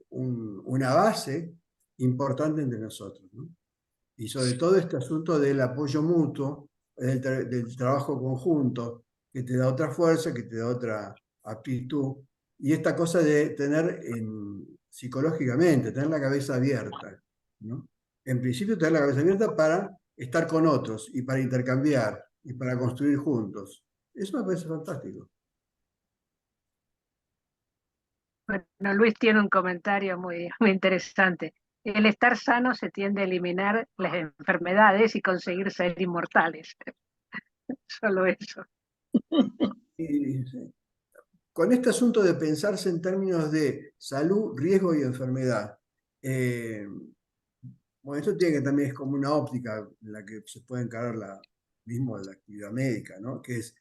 C: una base importante entre nosotros, ¿no? Y sobre todo este asunto del apoyo mutuo, del trabajo conjunto, que te da otra fuerza, que te da otra aptitud, y esta cosa de tener psicológicamente, tener la cabeza abierta, ¿no? En principio tener la cabeza abierta para estar con otros, y para intercambiar, y para construir juntos. Eso me parece fantástico.
A: Bueno, Luis tiene un comentario muy, muy interesante. El estar sano se tiende a eliminar las enfermedades y conseguir ser inmortales. Solo eso.
C: Y, sí, con este asunto de pensarse en términos de salud, riesgo y enfermedad, bueno, esto tiene que también es como una óptica en la que se puede encarar la actividad médica, ¿no? Que es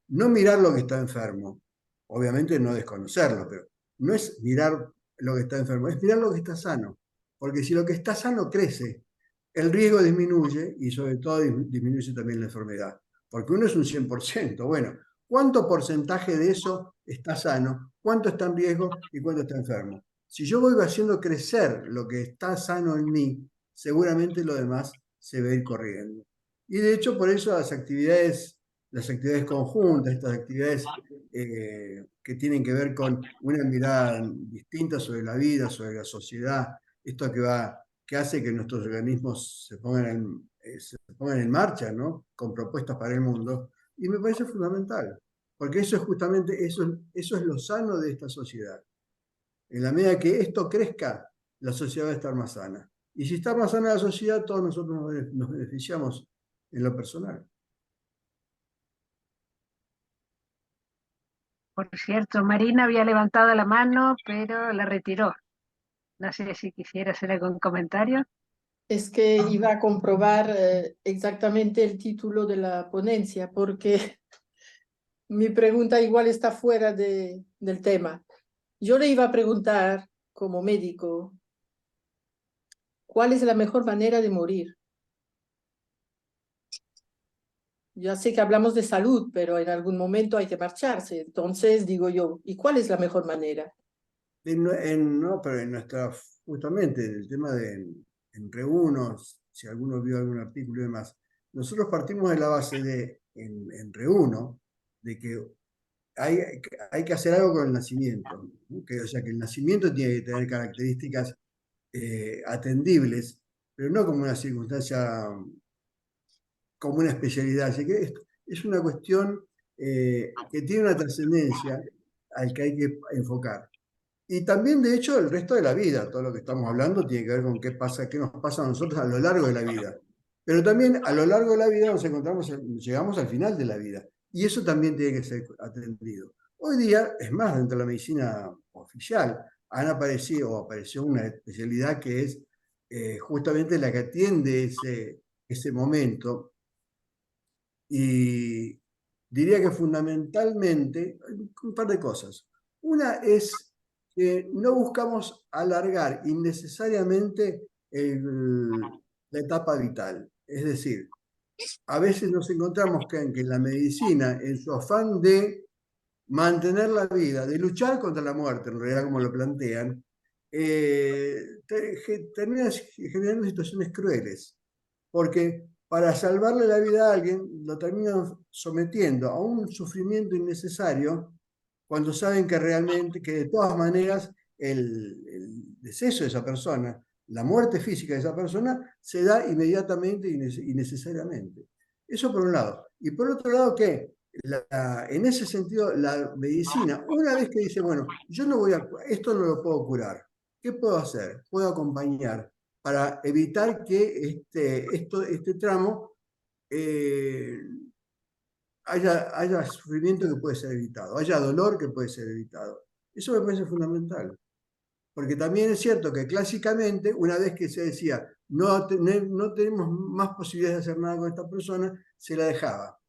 C: no mirar lo que está enfermo, obviamente no desconocerlo, pero no es mirar lo que está enfermo, es mirar lo que está sano, porque si lo que está sano crece, el riesgo disminuye y sobre todo disminuye también la enfermedad, porque uno es un 100%, bueno, ¿cuánto porcentaje de eso está sano? ¿Cuánto está en riesgo y cuánto está enfermo? Si yo voy haciendo crecer lo que está sano en mí, seguramente lo demás se va a ir corriendo. Y de hecho, por eso las actividades conjuntas, estas actividades que tienen que ver con una mirada distinta sobre la vida, sobre la sociedad, esto que hace que nuestros organismos se pongan en marcha, ¿no? Con propuestas para el mundo, y me parece fundamental, porque eso es justamente, eso es lo sano de esta sociedad. En la medida que esto crezca, la sociedad va a estar más sana. Y si está más sana la sociedad, todos nosotros nos beneficiamos en lo personal.
A: Por cierto, Marina había levantado la mano, pero la retiró. No sé si quisiera hacer algún comentario.
B: Es que iba a comprobar exactamente el título de la ponencia, porque mi pregunta igual está fuera del tema. Yo le iba a preguntar, como médico, ¿cuál es la mejor manera de morir? Ya sé que hablamos de salud, pero en algún momento hay que marcharse. Entonces digo yo, ¿y cuál es la mejor manera?
C: No, pero justamente en el tema en Reuno, si alguno vio algún artículo y demás, nosotros partimos de la base en Reuno, de que hay que hacer algo con el nacimiento, ¿no? O sea, que el nacimiento tiene que tener características atendibles, pero no como una circunstancia, como una especialidad. Así que es una cuestión que tiene una trascendencia al que hay que enfocar. Y también, de hecho, el resto de la vida, todo lo que estamos hablando tiene que ver con qué nos pasa a nosotros a lo largo de la vida. Pero también a lo largo de la vida llegamos al final de la vida. Y eso también tiene que ser atendido. Hoy día, es más, dentro de la medicina oficial, apareció una especialidad que es justamente la que atiende ese momento. Y diría que fundamentalmente, un par de cosas. Una es que no buscamos alargar innecesariamente la etapa vital. Es decir, a veces nos encontramos que en la medicina, en su afán de mantener la vida, de luchar contra la muerte, en realidad como lo plantean, terminan generando situaciones crueles, porque para salvarle la vida a alguien lo terminan sometiendo a un sufrimiento innecesario cuando saben que realmente, que de todas maneras el deceso de esa persona, la muerte física de esa persona, se da inmediatamente y necesariamente. Eso por un lado. Y por otro lado, que en ese sentido, la medicina, una vez que dice, bueno, yo no voy a, esto no lo puedo curar, ¿qué puedo hacer? Puedo acompañar para evitar que este tramo haya sufrimiento que puede ser evitado, haya dolor que puede ser evitado. Eso me parece fundamental. Porque también es cierto que clásicamente, una vez que se decía, no tenemos más posibilidades de hacer nada con esta persona, se la dejaba.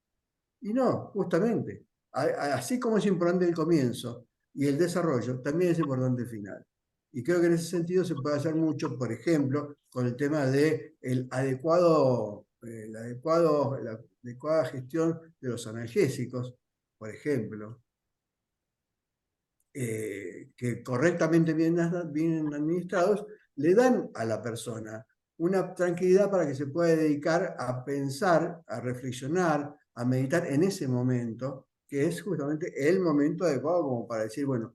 C: Y no, justamente, así como es importante el comienzo y el desarrollo, también es importante el final. Y creo que en ese sentido se puede hacer mucho, por ejemplo, con el tema de la adecuada gestión de los analgésicos, por ejemplo, que correctamente bien administrados, le dan a la persona una tranquilidad para que se pueda dedicar a pensar, a reflexionar, a meditar en ese momento, que es justamente el momento adecuado como para decir, bueno,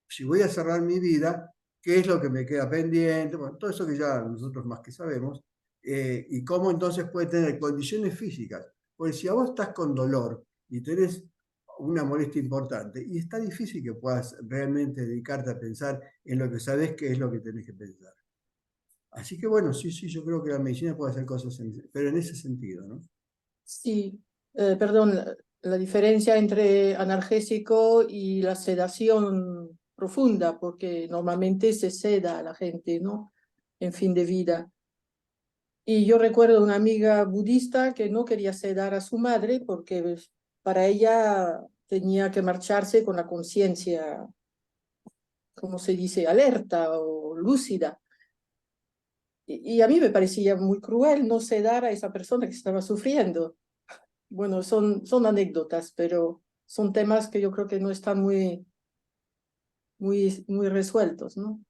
C: si voy a cerrar mi vida, ¿qué es lo que me queda pendiente? Bueno, todo eso que ya nosotros más que sabemos, y cómo entonces puede tener condiciones físicas. Porque si a vos estás con dolor y tenés una molestia importante, y está difícil que puedas realmente dedicarte a pensar en lo que sabes que es lo que tenés que pensar. Así que bueno, sí, yo creo que la medicina puede hacer cosas, pero en ese sentido, ¿no?
B: Sí, perdón, la diferencia entre analgésico y la sedación profunda, porque normalmente se seda a la gente, ¿no? En fin de vida. Y yo recuerdo una amiga budista que no quería sedar a su madre porque pues, para ella tenía que marcharse con la conciencia, ¿cómo se dice?, alerta o lúcida. Y a mí me parecía muy cruel no sedar a esa persona que estaba sufriendo. Bueno, son anécdotas, pero son temas que yo creo que no están muy resueltos, ¿no?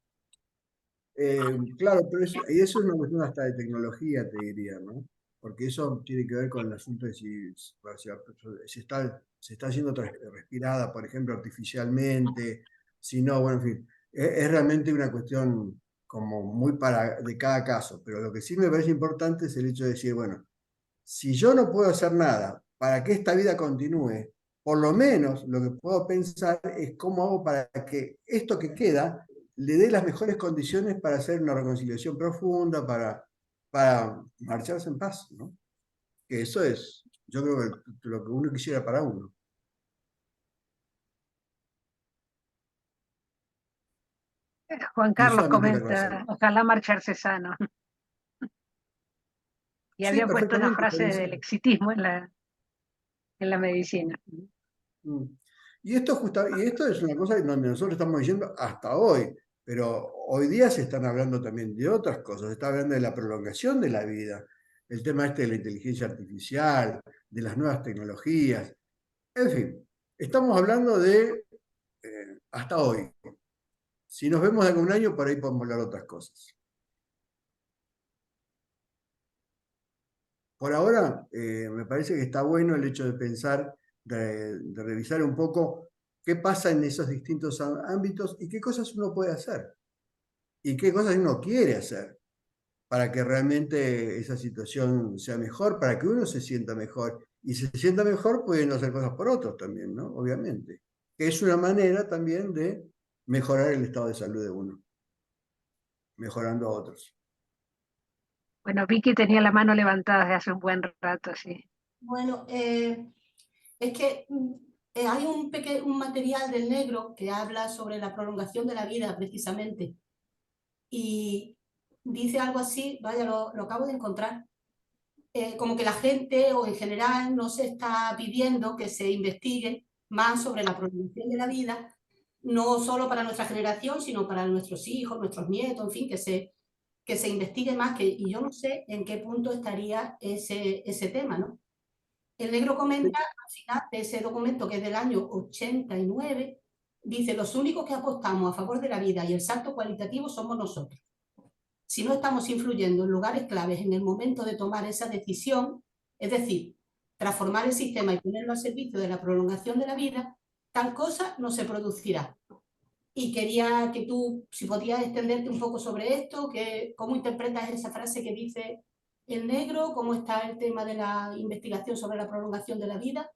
C: Claro, pero y eso es una cuestión hasta de tecnología, te diría, ¿no? Porque eso tiene que ver con el asunto de si se está haciendo respirada, por ejemplo, artificialmente, si no, bueno, en fin, es realmente una cuestión como muy de cada caso, pero lo que sí me parece importante es el hecho de decir, bueno, si yo no puedo hacer nada para que esta vida continúe, por lo menos lo que puedo pensar es cómo hago para que esto que queda le dé las mejores condiciones para hacer una reconciliación profunda, para marcharse en paz, ¿no? Que eso es, yo creo que lo que uno quisiera para uno.
A: Juan
C: Y
A: Carlos
C: solamente querrá
A: comenta,
C: hacerlo.
A: ojalá marcharse sano. Y
C: Sí,
A: había puesto una
C: perfectamente,
A: frase
C: puede
A: del
C: ser.
A: exitismo en la medicina.
C: Mm. Y esto es una cosa donde nosotros estamos diciendo hasta hoy, pero hoy día se están hablando también de otras cosas, se está hablando de la prolongación de la vida, el tema de la inteligencia artificial, de las nuevas tecnologías, en fin, estamos hablando de hasta hoy. Si nos vemos en un año, por ahí podemos hablar de otras cosas. Por ahora, me parece que está bueno el hecho de pensar, de revisar un poco qué pasa en esos distintos ámbitos y qué cosas uno puede hacer y qué cosas uno quiere hacer para que realmente esa situación sea mejor, para que uno se sienta mejor. Y si se sienta mejor, pueden hacer cosas por otros también, ¿no? Obviamente. Que es una manera también de mejorar el estado de salud de uno, mejorando a otros.
A: Bueno, Vicky tenía la mano levantada desde hace un buen rato, sí.
F: Bueno, es que hay un material del Negro que habla sobre la prolongación de la vida, precisamente. Y dice algo así, vaya, lo acabo de encontrar, como que la gente, o en general, no se está pidiendo que se investigue más sobre la prolongación de la vida, no solo para nuestra generación, sino para nuestros hijos, nuestros nietos, en fin, que que se investigue más, y yo no sé en qué punto estaría ese tema, ¿no? El negro comenta al final de ese documento, que es del año 89, dice: los únicos que apostamos a favor de la vida y el salto cualitativo somos nosotros. Si no estamos influyendo en lugares claves en el momento de tomar esa decisión, es decir, transformar el sistema y ponerlo al servicio de la prolongación de la vida, tal cosa no se producirá. Y quería que tú, si podías extenderte un poco sobre esto, cómo interpretas esa frase que dice el negro, cómo está el tema de la investigación sobre la prolongación de la vida,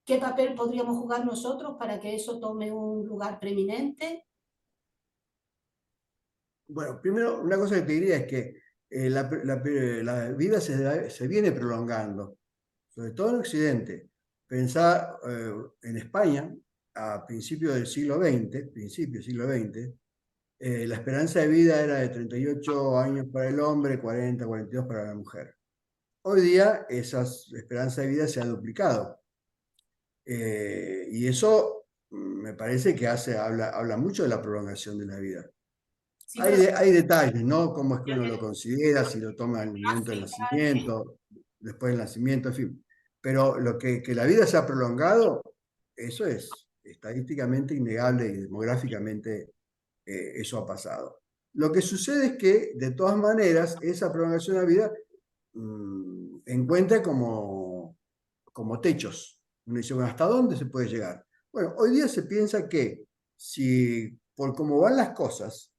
F: qué papel podríamos jugar nosotros para que eso tome un lugar preeminente.
C: Bueno, primero, una cosa que te diría es que la vida se viene prolongando, sobre todo en Occidente. Pensá en España, a principios del siglo XX, la esperanza de vida era de 38 años para el hombre, 40, 42 para la mujer. Hoy día esa esperanza de vida se ha duplicado. Y eso me parece que habla mucho de la prolongación de la vida.
F: Sí,
C: Hay detalles, ¿no? Cómo es que uno lo considera, si lo toma en el momento del nacimiento, después del nacimiento, en fin. Pero lo que la vida se ha prolongado, eso es estadísticamente innegable y demográficamente eso ha pasado. Lo que sucede es que, de todas maneras, esa prolongación de la vida encuentra como techos. Uno dice, bueno, ¿hasta dónde se puede llegar? Bueno, hoy día se piensa que si, por cómo van las cosas,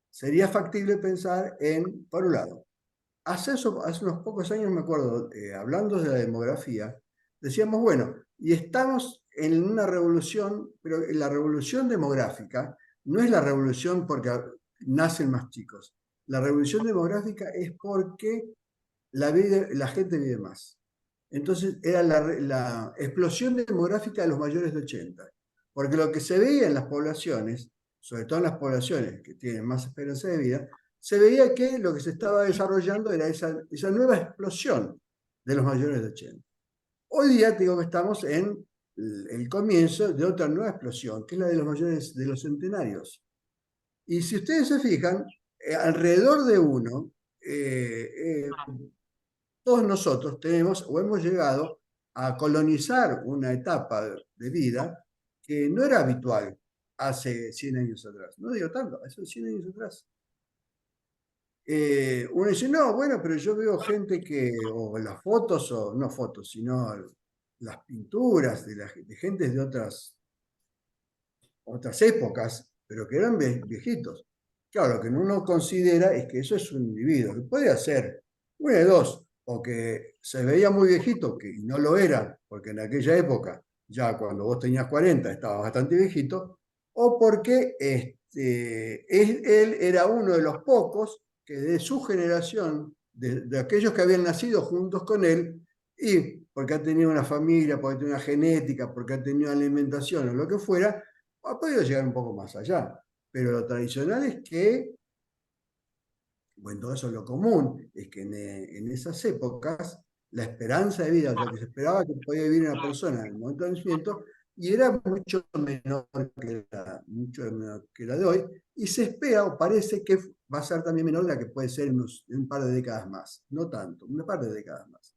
C: sería factible pensar en, por un lado, hace unos pocos años, me acuerdo, hablando de la demografía, decíamos, bueno, y estamos en una revolución, pero la revolución demográfica no es la revolución porque nacen más chicos. La revolución demográfica es porque la gente vive más. Entonces era la explosión demográfica de los mayores de 80. Porque lo que se veía en las poblaciones, sobre todo en las poblaciones que tienen más esperanza de vida, se veía que lo que se estaba desarrollando era esa nueva explosión de los mayores de 80. Hoy día digo que estamos en el comienzo de otra nueva explosión, que es la de los mayores, de los centenarios. Y si ustedes se fijan, alrededor de uno, todos nosotros tenemos o hemos llegado a colonizar una etapa de vida que no era habitual hace 100 años atrás. No digo tanto, hace 100 años atrás. Uno dice, no, bueno, pero yo veo gente que, o las fotos, o no fotos, sino las pinturas de gente de otras épocas, pero que eran viejitos. Claro, lo que uno considera es que eso es un individuo, que puede hacer una de dos, o que se veía muy viejito, que no lo era, porque en aquella época, ya cuando vos tenías 40, estaba bastante viejito, o porque él era uno de los pocos que de su generación, de aquellos que habían nacido juntos con él, y porque ha tenido una familia, porque ha tenido una genética, porque ha tenido alimentación o lo que fuera, ha podido llegar un poco más allá. Pero lo tradicional es que, bueno, todo eso es lo común, es que en esas épocas la esperanza de vida, lo que se esperaba que podía vivir una persona en el momento del nacimiento, y era mucho menor que la de hoy, y se espera o parece que va a ser también menor de la que puede ser en un par de décadas más, no tanto, un par de décadas más.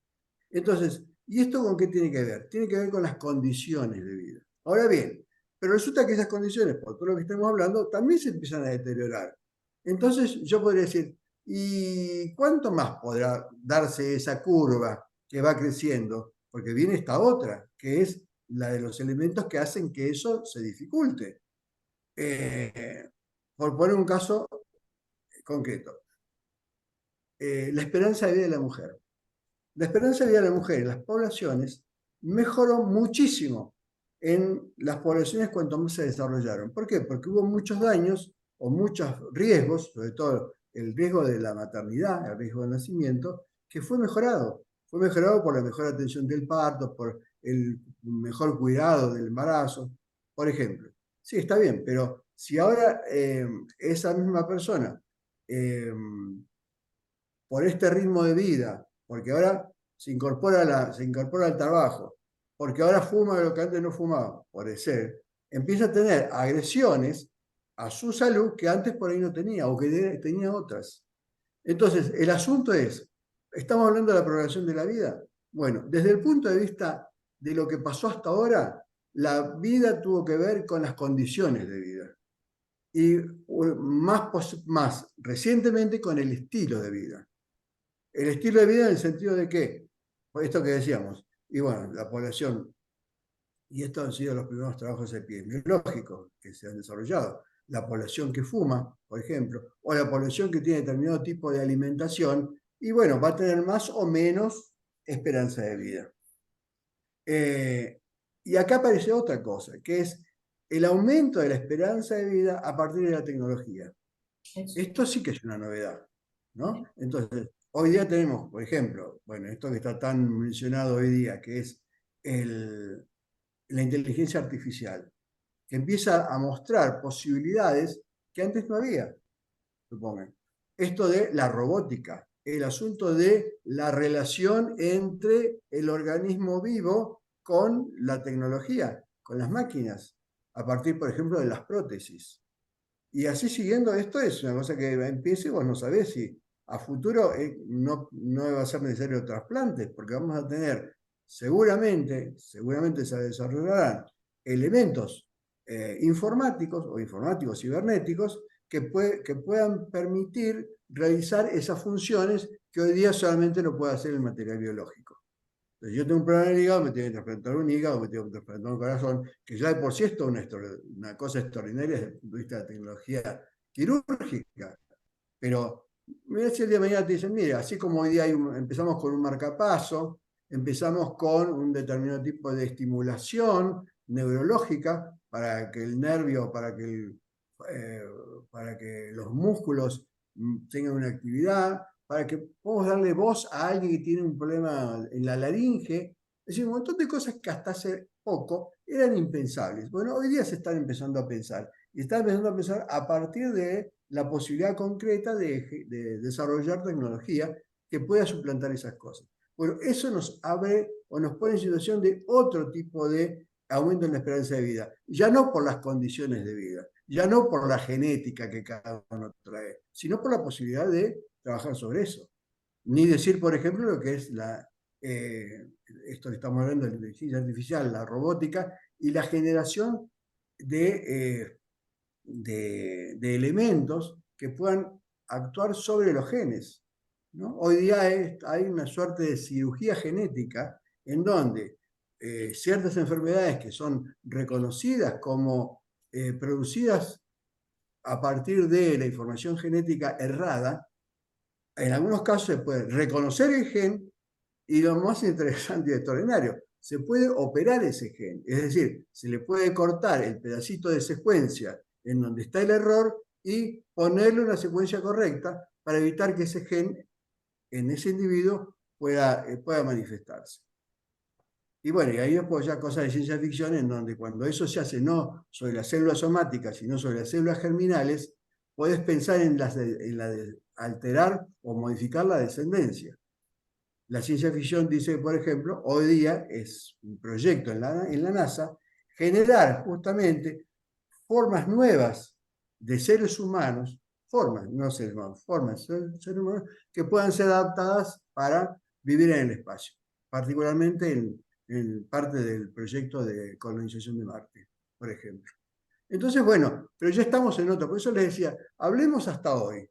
C: Entonces, ¿y esto con qué tiene que ver? Tiene que ver con las condiciones de vida. Ahora bien, pero resulta que esas condiciones, por todo lo que estamos hablando, también se empiezan a deteriorar. Entonces yo podría decir, ¿y cuánto más podrá darse esa curva que va creciendo? Porque viene esta otra, que es la de los elementos que hacen que eso se dificulte. Por poner un caso concreto, la esperanza de vida de la mujer. La esperanza de vida de la mujer en las poblaciones mejoró muchísimo en las poblaciones cuanto más se desarrollaron. ¿Por qué? Porque hubo muchos daños o muchos riesgos, sobre todo el riesgo de la maternidad, el riesgo del nacimiento, que fue mejorado. Fue mejorado por la mejor atención del parto, por el mejor cuidado del embarazo, por ejemplo. Sí, está bien, pero si ahora esa misma persona, por este ritmo de vida, porque ahora se incorpora al trabajo, porque ahora fuma lo que antes no fumaba, por ser, empieza a tener agresiones a su salud que antes por ahí no tenía, o que tenía otras. Entonces, el asunto es, ¿estamos hablando de la programación de la vida? Bueno, desde el punto de vista de lo que pasó hasta ahora, la vida tuvo que ver con las condiciones de vida. Y más recientemente con el estilo de vida. El estilo de vida en el sentido de que, por esto que decíamos, y bueno, la población, y estos han sido los primeros trabajos epidemiológicos que se han desarrollado, la población que fuma, por ejemplo, o la población que tiene determinado tipo de alimentación, y bueno, va a tener más o menos esperanza de vida. Y acá aparece otra cosa, que es el aumento de la esperanza de vida a partir de la tecnología. Esto sí que es una novedad, ¿no? Entonces, hoy día tenemos, por ejemplo, bueno, esto que está tan mencionado hoy día, que es la inteligencia artificial, que empieza a mostrar posibilidades que antes no había, supongan. Esto de la robótica, el asunto de la relación entre el organismo vivo con la tecnología, con las máquinas, a partir, por ejemplo, de las prótesis. Y así siguiendo, esto es una cosa que empiece y vos no sabés si a futuro no va a ser necesario trasplantes, porque vamos a tener seguramente se desarrollarán elementos informáticos o informáticos cibernéticos que puedan permitir realizar esas funciones que hoy día solamente lo puede hacer el material biológico. Entonces, yo tengo un problema en el hígado, me tengo que trasplantar un hígado, me tengo que trasplantar un corazón, que ya de por sí esto es una cosa extraordinaria desde el punto de vista de la tecnología quirúrgica. Pero mira si el día de mañana te dicen, mira, así como hoy día empezamos con un marcapaso, empezamos con un determinado tipo de estimulación neurológica para que el nervio, para que los músculos tengan una actividad, para que podamos darle voz a alguien que tiene un problema en la laringe. Es decir, un montón de cosas que hasta hace poco eran impensables. Bueno, hoy día se están empezando a pensar. Y están empezando a pensar a partir de la posibilidad concreta de desarrollar tecnología que pueda suplantar esas cosas. Bueno, eso nos abre o nos pone en situación de otro tipo de aumento en la esperanza de vida. Ya no por las condiciones de vida, ya no por la genética que cada uno trae, sino por la posibilidad de trabajar sobre eso. Ni decir, por ejemplo, lo que es esto que estamos hablando de la inteligencia artificial, la robótica y la generación de elementos que puedan actuar sobre los genes, ¿no? Hoy día hay una suerte de cirugía genética en donde ciertas enfermedades que son reconocidas como producidas a partir de la información genética errada, en algunos casos se puede reconocer el gen y lo más interesante y extraordinario, se puede operar ese gen, es decir, se le puede cortar el pedacito de secuencia en donde está el error y ponerle una secuencia correcta para evitar que ese gen en ese individuo pueda manifestarse. Y bueno, y ahí después ya cosas de ciencia ficción en donde cuando eso se hace no sobre las células somáticas, sino sobre las células germinales, podés pensar en la de alterar o modificar la descendencia. La ciencia ficción dice, por ejemplo, hoy día es un proyecto en la NASA, generar justamente formas nuevas de seres humanos, formas de seres humanos que puedan ser adaptadas para vivir en el espacio, particularmente en parte del proyecto de colonización de Marte, por ejemplo. Entonces, bueno, pero ya estamos en otro, por eso les decía, hablemos hasta hoy,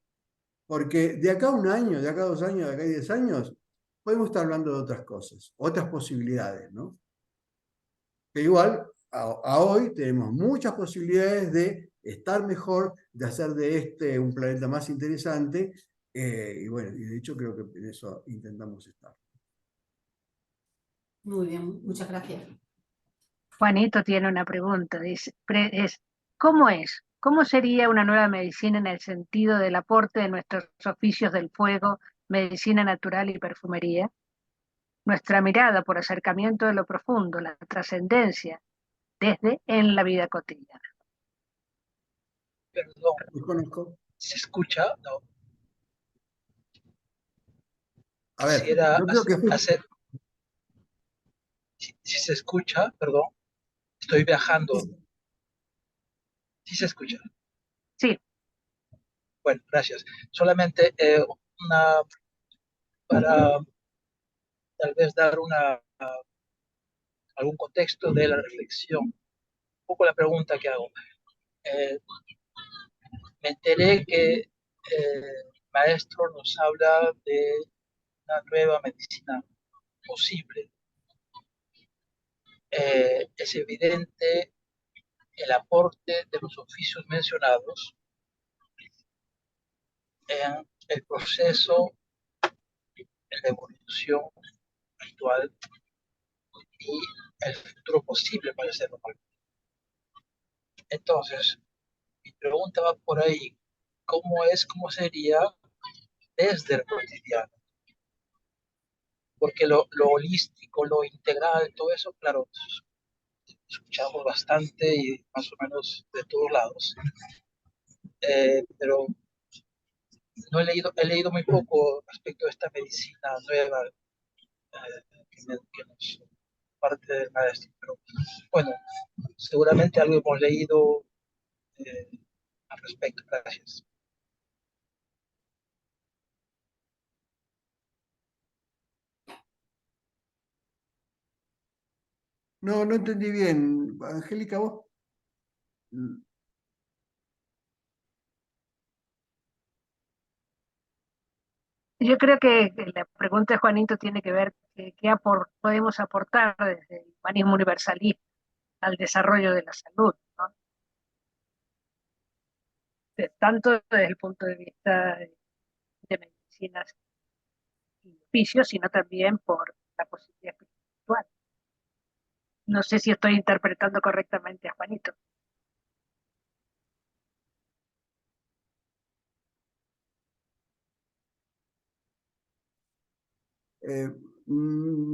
C: porque de acá a un año, de acá a 2 años, de acá a 10 años, podemos estar hablando de otras cosas, otras posibilidades, ¿no? Pero igual, a hoy tenemos muchas posibilidades de estar mejor, de hacer de este un planeta más interesante, y bueno, y de hecho creo que en eso intentamos estar.
F: Muy bien, muchas gracias.
A: Juanito tiene una pregunta, dice, ¿cómo es? ¿Cómo sería una nueva medicina en el sentido del aporte de nuestros oficios del fuego, medicina natural y perfumería? Nuestra mirada por acercamiento de lo profundo, la trascendencia, desde en la vida cotidiana.
G: Perdón,
C: ¿Los conozco?
G: ¿se escucha? No.
C: A ver,
G: Quisiera
C: yo creo que
G: hacer, si se escucha, perdón, estoy viajando. ¿Sí se escucha?
A: Sí,
G: Bueno, gracias. Solamente para tal vez dar algún contexto de la reflexión. Un poco la pregunta que hago. Me enteré que el maestro nos habla de una nueva medicina posible. Es evidente el aporte de los oficios mencionados en el proceso, en la evolución actual y el futuro posible para el ser humano. Entonces, mi pregunta va por ahí. ¿Cómo sería desde el cotidiano? Porque lo holístico, lo integral, todo eso, claro, escuchamos bastante y más o menos de todos lados. Pero no he leído muy poco respecto a esta medicina nueva que nos parte del maestro. Pero bueno, seguramente algo hemos leído eh, al respecto. Gracias.
C: No, no entendí bien. Angélica, vos.
A: Yo creo que la pregunta de Juanito tiene que ver qué podemos aportar desde el humanismo universalista al desarrollo de la salud, ¿no? Tanto desde el punto de vista de medicinas y oficios, sino también por la posibilidad espiritual. No sé si estoy interpretando correctamente a Juanito.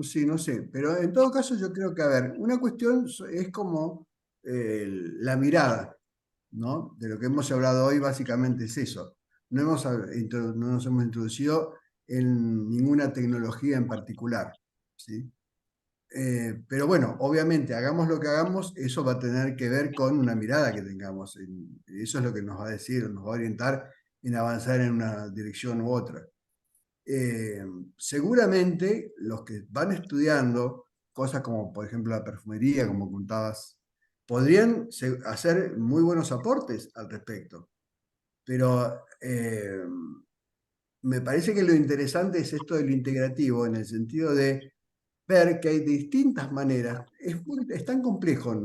C: Sí, no sé, pero en todo caso yo creo que, a ver, una cuestión es como la mirada, ¿no? De lo que hemos hablado hoy básicamente es eso. No nos hemos introducido en ninguna tecnología en particular, ¿sí? Pero bueno, obviamente, hagamos lo que hagamos, eso va a tener que ver con una mirada que tengamos. Eso es lo que nos va a decir, nos va a orientar en avanzar en una dirección u otra. Seguramente los que van estudiando cosas como, por ejemplo, la perfumería, como contabas, podrían hacer muy buenos aportes al respecto. Pero me parece que lo interesante es esto de lo integrativo, en el sentido de ver que hay distintas maneras. Es tan complejo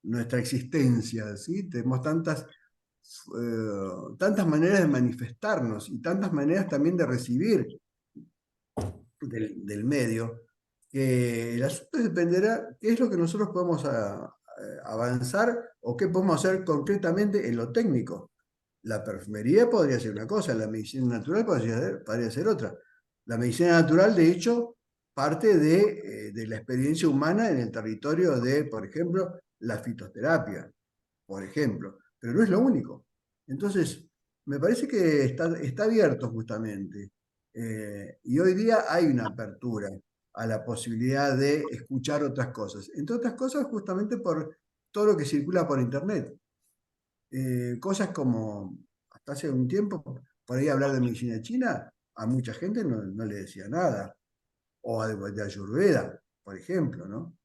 C: nuestra existencia, ¿sí? Tenemos tantas maneras de manifestarnos y tantas maneras también de recibir del medio, que el asunto dependerá qué es lo que nosotros podemos avanzar o qué podemos hacer concretamente en lo técnico. La perfumería podría ser una cosa, la medicina natural podría ser otra. La medicina natural, de hecho, parte de la experiencia humana en el territorio de, por ejemplo, la fitoterapia, por ejemplo, pero no es lo único. Entonces, me parece que está abierto justamente. Y hoy día hay una apertura a la posibilidad de escuchar otras cosas. Entre otras cosas, justamente por todo lo que circula por Internet. Cosas como, hasta hace un tiempo, por ahí hablar de medicina china, a mucha gente no le decía nada. O de Ayurveda, por ejemplo, ¿no?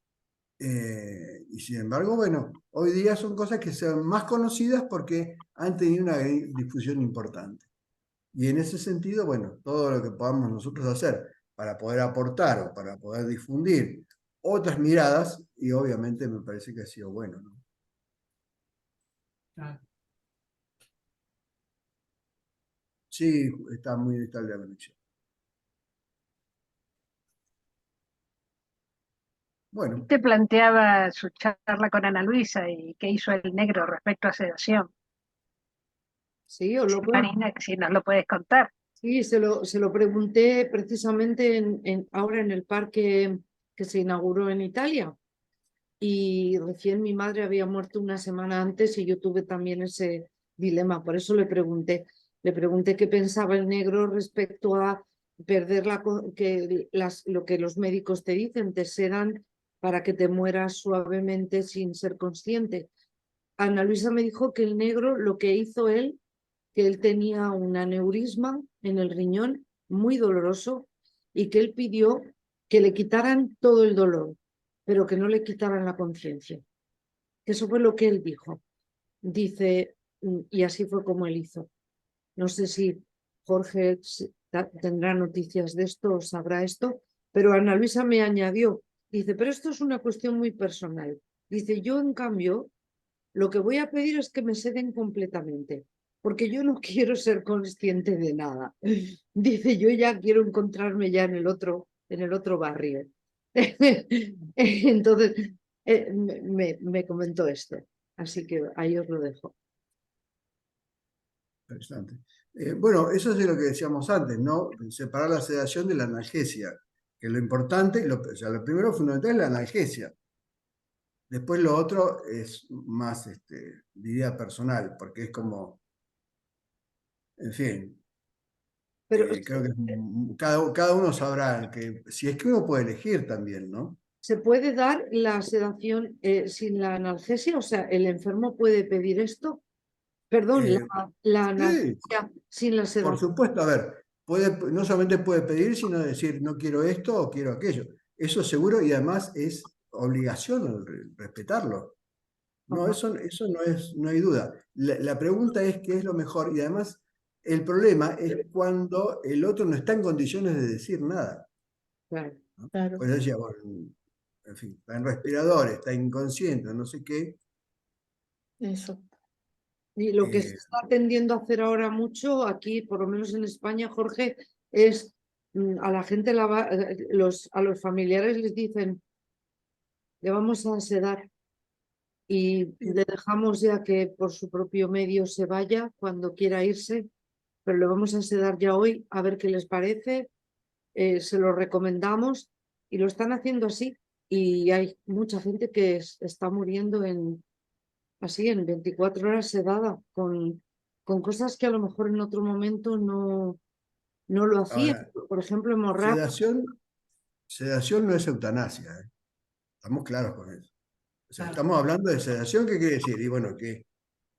C: Y sin embargo, bueno, hoy día son cosas que son más conocidas porque han tenido una difusión importante. Y en ese sentido, bueno, todo lo que podamos nosotros hacer para poder aportar o para poder difundir otras miradas, y obviamente me parece que ha sido bueno, ¿no? Sí, está muy estable la conexión. Bueno.
A: Te planteaba su charla con Ana Luisa y qué hizo el negro respecto a sedación.
E: Sí, os lo puedo.
A: Marina, si nos lo puedes contar.
E: Sí, se lo pregunté precisamente ahora en el parque que se inauguró en Italia. Y recién mi madre había muerto una semana antes y yo tuve también ese dilema. Por eso le pregunté qué pensaba el negro respecto a perder lo que los médicos te dicen, te sedan para que te mueras suavemente sin ser consciente. Ana Luisa me dijo que el negro, lo que hizo él que él tenía un aneurisma en el riñón muy doloroso y que él pidió que le quitaran todo el dolor, pero que no le quitaran la conciencia. Eso fue lo que él dijo. Dice, y así fue como él hizo. No sé si Jorge tendrá noticias de esto o sabrá esto, pero Ana Luisa me añadió, dice, pero esto es una cuestión muy personal. Dice, yo en cambio, lo que voy a pedir es que me ceden completamente, porque yo no quiero ser consciente de nada. Dice, yo ya quiero encontrarme ya en el otro barrio. Entonces, me comentó esto. Así que ahí os lo dejo.
C: Interesante. Bueno, eso es de lo que decíamos antes, ¿no? Separar la sedación de la analgesia, que lo importante, o sea, lo primero fundamental es la analgesia. Después lo otro es más, diría, personal, porque es como, en fin,
E: Pero
C: creo que cada uno sabrá que, si es que uno puede elegir también, ¿no?
E: ¿se puede dar la sedación sin la analgesia? O sea, ¿el enfermo puede pedir esto? Perdón,
C: Eh,
E: la
C: sí,
E: analgesia sin la
C: por
E: sedación.
C: supuesto, a ver, no solamente puede pedir, sino decir no quiero esto o quiero aquello. Eso seguro, y además es obligación respetarlo. No,
E: Ajá,
C: eso no hay duda. La pregunta es qué es lo mejor, y además el problema es cuando el otro no está en condiciones de decir nada,
E: claro.
C: ¿no?
B: Claro.
C: Pues decía, bueno, en fin, está en respirador, está inconsciente, no sé qué.
B: Eso.
E: Y lo que se
C: eh,
E: está tendiendo a hacer ahora mucho aquí, por lo menos en España, Jorge, es a la gente, a los familiares les dicen, le vamos a sedar y le dejamos ya que por su propio medio se vaya cuando quiera irse, pero le vamos a sedar ya hoy a ver qué les parece, se lo recomendamos y lo están haciendo así y hay mucha gente que está muriendo así en 24 horas sedada con cosas que a lo mejor en otro momento no lo hacían.
C: Ahora,
E: Por ejemplo, hemorragia.
C: sedación no es eutanasia, ¿eh? Estamos claros con eso. O sea,
E: Claro.
C: estamos hablando de sedación, ¿qué quiere decir? Y bueno, que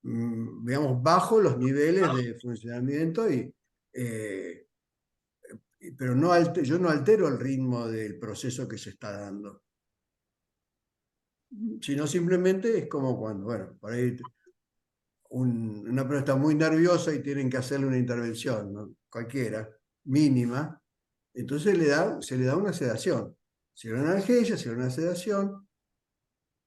C: veamos bajo los niveles de funcionamiento eh, pero no yo no altero el ritmo del proceso que se está dando, sino simplemente es como cuando, bueno, por ahí una persona está muy nerviosa y tienen que hacerle una intervención, ¿no? Cualquiera, mínima, entonces se le da una sedación, se le da una analgesia, se le da una sedación,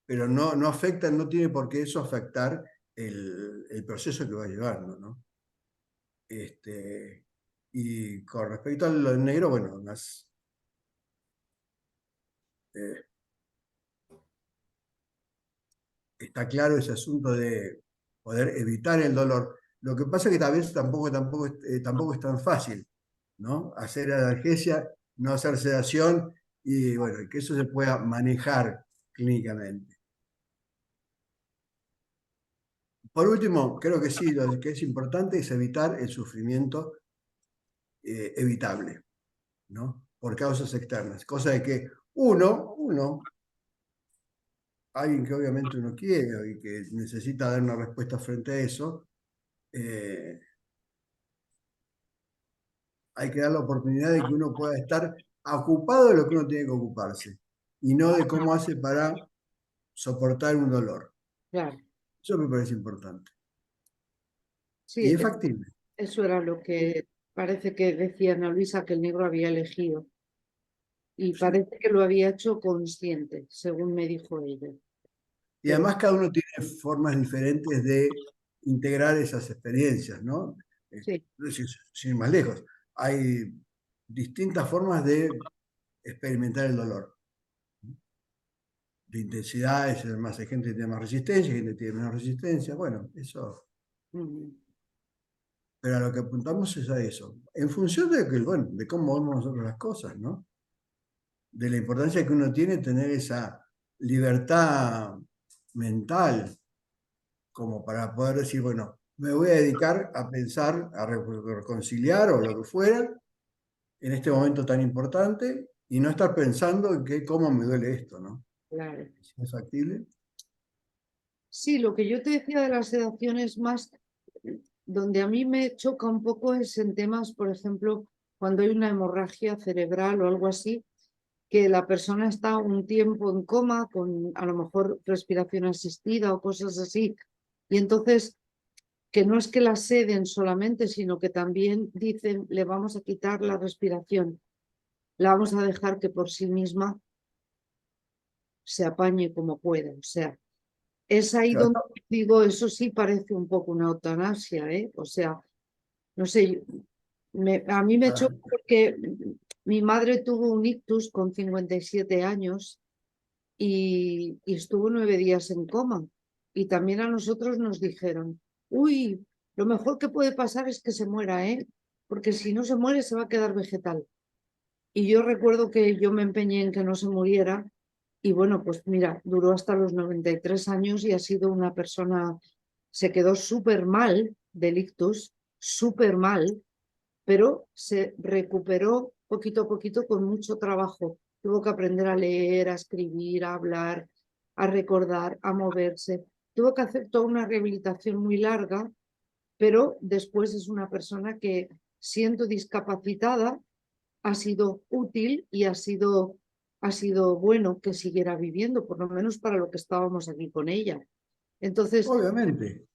C: pero no afecta, no tiene por qué eso afectar el proceso que va llevando, ¿no? Y con respecto a lo negro, bueno, eh, está claro ese asunto de poder evitar el dolor. Lo que pasa es que tal vez tampoco es tan fácil, ¿no? Hacer analgesia, no hacer sedación y bueno, que eso se pueda manejar clínicamente. Por último, creo que sí, lo que es importante es evitar el sufrimiento evitable, ¿no? Por causas externas. Cosa de que alguien que obviamente uno quiere y que necesita dar una respuesta frente a eso, eh, hay que dar la oportunidad de que uno pueda estar ocupado de lo que uno tiene que ocuparse y no de cómo hace para soportar un dolor.
E: Claro.
C: Eso me parece importante. Y
E: Sí,
C: es factible.
E: eso era lo que parece que decía Ana Luisa que el negro había elegido. Y
C: Sí.
E: parece que lo había hecho consciente, según me dijo ella.
C: Y
E: Pero
C: además cada uno tiene formas diferentes de integrar esas experiencias, ¿no?
E: sí.
C: Sin ir más lejos. Hay distintas formas de experimentar el dolor. De intensidades, además hay gente que tiene más resistencia, gente que tiene menos resistencia. Bueno, eso. Pero a lo que apuntamos es a eso. En función de cómo vemos nosotros las cosas, ¿no? De la importancia que uno tiene tener esa libertad mental como para poder decir, bueno, me voy a dedicar a pensar, a reconciliar o lo que fuera en este momento tan importante y no estar pensando en cómo me duele esto, ¿no?
E: Claro.
C: ¿Es factible?
E: Sí, lo que yo te decía de la sedación es más donde a mí me choca un poco es en temas, por ejemplo, cuando hay una hemorragia cerebral o algo así, que la persona está un tiempo en coma con a lo mejor respiración asistida o cosas así. Y entonces, que no es que la seden solamente, sino que también dicen, le vamos a quitar la respiración, la vamos a dejar que por sí misma se apañe como pueda. O sea, es ahí
C: Claro.
E: donde digo, eso sí parece un poco una eutanasia, ¿eh? O sea, no sé, a mí me choca porque mi madre tuvo un ictus con 57 años y estuvo 9 días en coma. Y también a nosotros nos dijeron, uy, lo mejor que puede pasar es que se muera, ¿eh? Porque si no se muere se va a quedar vegetal. Y yo recuerdo que yo me empeñé en que no se muriera y bueno, pues mira, duró hasta los 93 años y ha sido una persona, se quedó súper mal del ictus, súper mal, pero se recuperó poquito a poquito con mucho trabajo. Tuvo que aprender a leer, a escribir, a hablar, a recordar, a moverse. Tuvo que hacer toda una rehabilitación muy larga, pero después es una persona que, siendo discapacitada, ha sido útil y ha sido bueno que siguiera viviendo, por lo menos para lo que estábamos aquí con ella. Entonces,
C: Obviamente,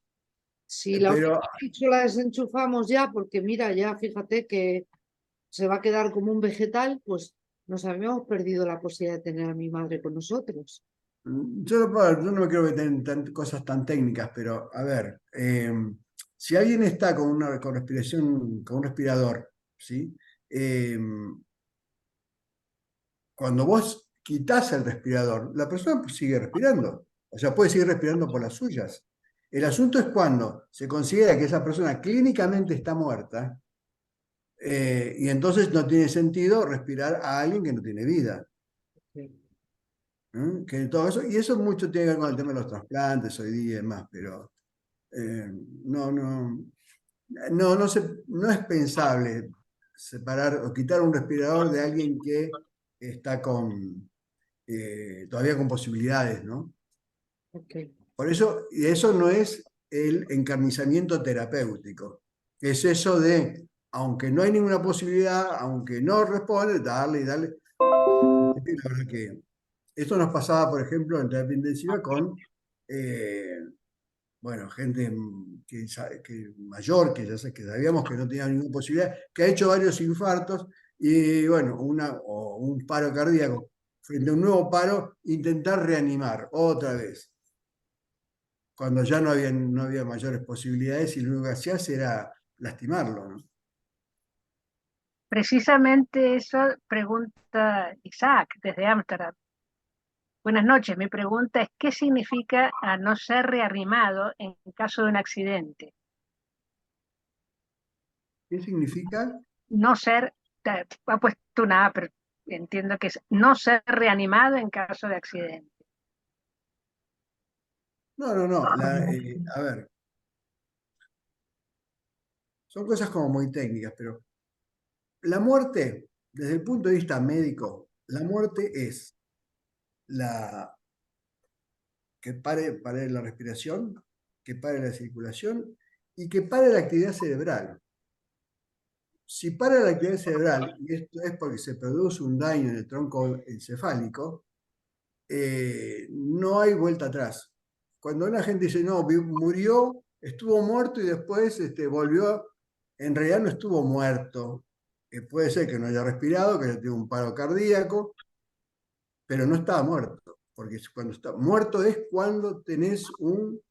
E: si la
C: pero
E: última la desenchufamos ya, porque mira, ya fíjate que se va a quedar como un vegetal, pues nos habíamos perdido la posibilidad de tener a mi madre con nosotros.
C: yo no quiero que tengan cosas tan técnicas, pero a ver, si alguien está con respiración, con un respirador, ¿sí? Cuando vos quitas el respirador, la persona sigue respirando. O sea, puede seguir respirando por las suyas. El asunto es cuando se considera que esa persona clínicamente está muerta, y entonces no tiene sentido respirar a alguien que no tiene vida. Que todo eso, y eso mucho tiene que ver con el tema de los trasplantes hoy día y demás, pero no, no es pensable separar o quitar un respirador de alguien que está todavía con posibilidades, ¿no?
E: Okay.
C: Por eso, y eso no es el encarnizamiento terapéutico, que es eso de, aunque no hay ninguna posibilidad, aunque no responde, darle y darle. La verdad que esto nos pasaba, por ejemplo, en terapia intensiva con, bueno, gente que mayor, que que sabíamos que no tenía ninguna posibilidad, que ha hecho varios infartos y, bueno, o un paro cardíaco. Frente a un nuevo paro, intentar reanimar otra vez, cuando ya no había mayores posibilidades y lo único que hacías era lastimarlo, ¿no?
A: Precisamente eso pregunta Isaac desde Ámsterdam. Buenas noches, mi pregunta es, ¿qué significa a no ser reanimado en caso de un accidente?
C: ¿Qué significa?
A: No ser, ha puesto una A, pero entiendo que es no ser reanimado en caso de accidente.
C: No. A ver, son cosas como muy técnicas, pero la muerte, desde el punto de vista médico, la muerte es que pare la respiración, que pare la circulación y que pare la actividad cerebral. Si para la actividad cerebral, y esto es porque se produce un daño en el tronco encefálico, no hay vuelta atrás. Cuando una gente dice, no, murió, estuvo muerto y después volvió, en realidad no estuvo muerto. Puede ser que no haya respirado, que haya tenido un paro cardíaco, pero no estaba muerto. Porque cuando está muerto es cuando tenés un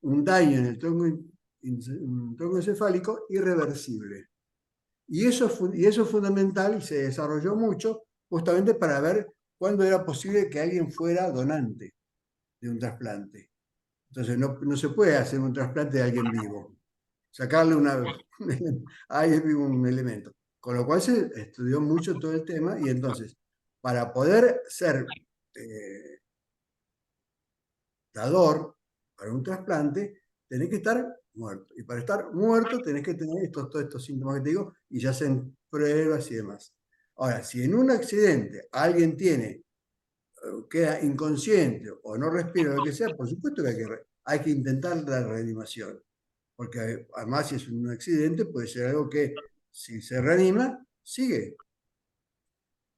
C: daño en el tronco encefálico irreversible. Y eso es fundamental y se desarrolló mucho justamente para ver cuándo era posible que alguien fuera donante de un trasplante. Entonces no se puede hacer un trasplante de alguien vivo, sacarle a alguien vivo un elemento. Con lo cual se estudió mucho todo el tema y entonces, para poder ser dador para un trasplante, tenés que estar muerto. Y para estar muerto tenés que tener todos estos síntomas que te digo y ya hacen pruebas y demás. Ahora, si en un accidente alguien queda inconsciente o no respira o lo que sea, por supuesto que hay que intentar la reanimación. porque además si es un accidente puede ser algo que si se reanima, sigue.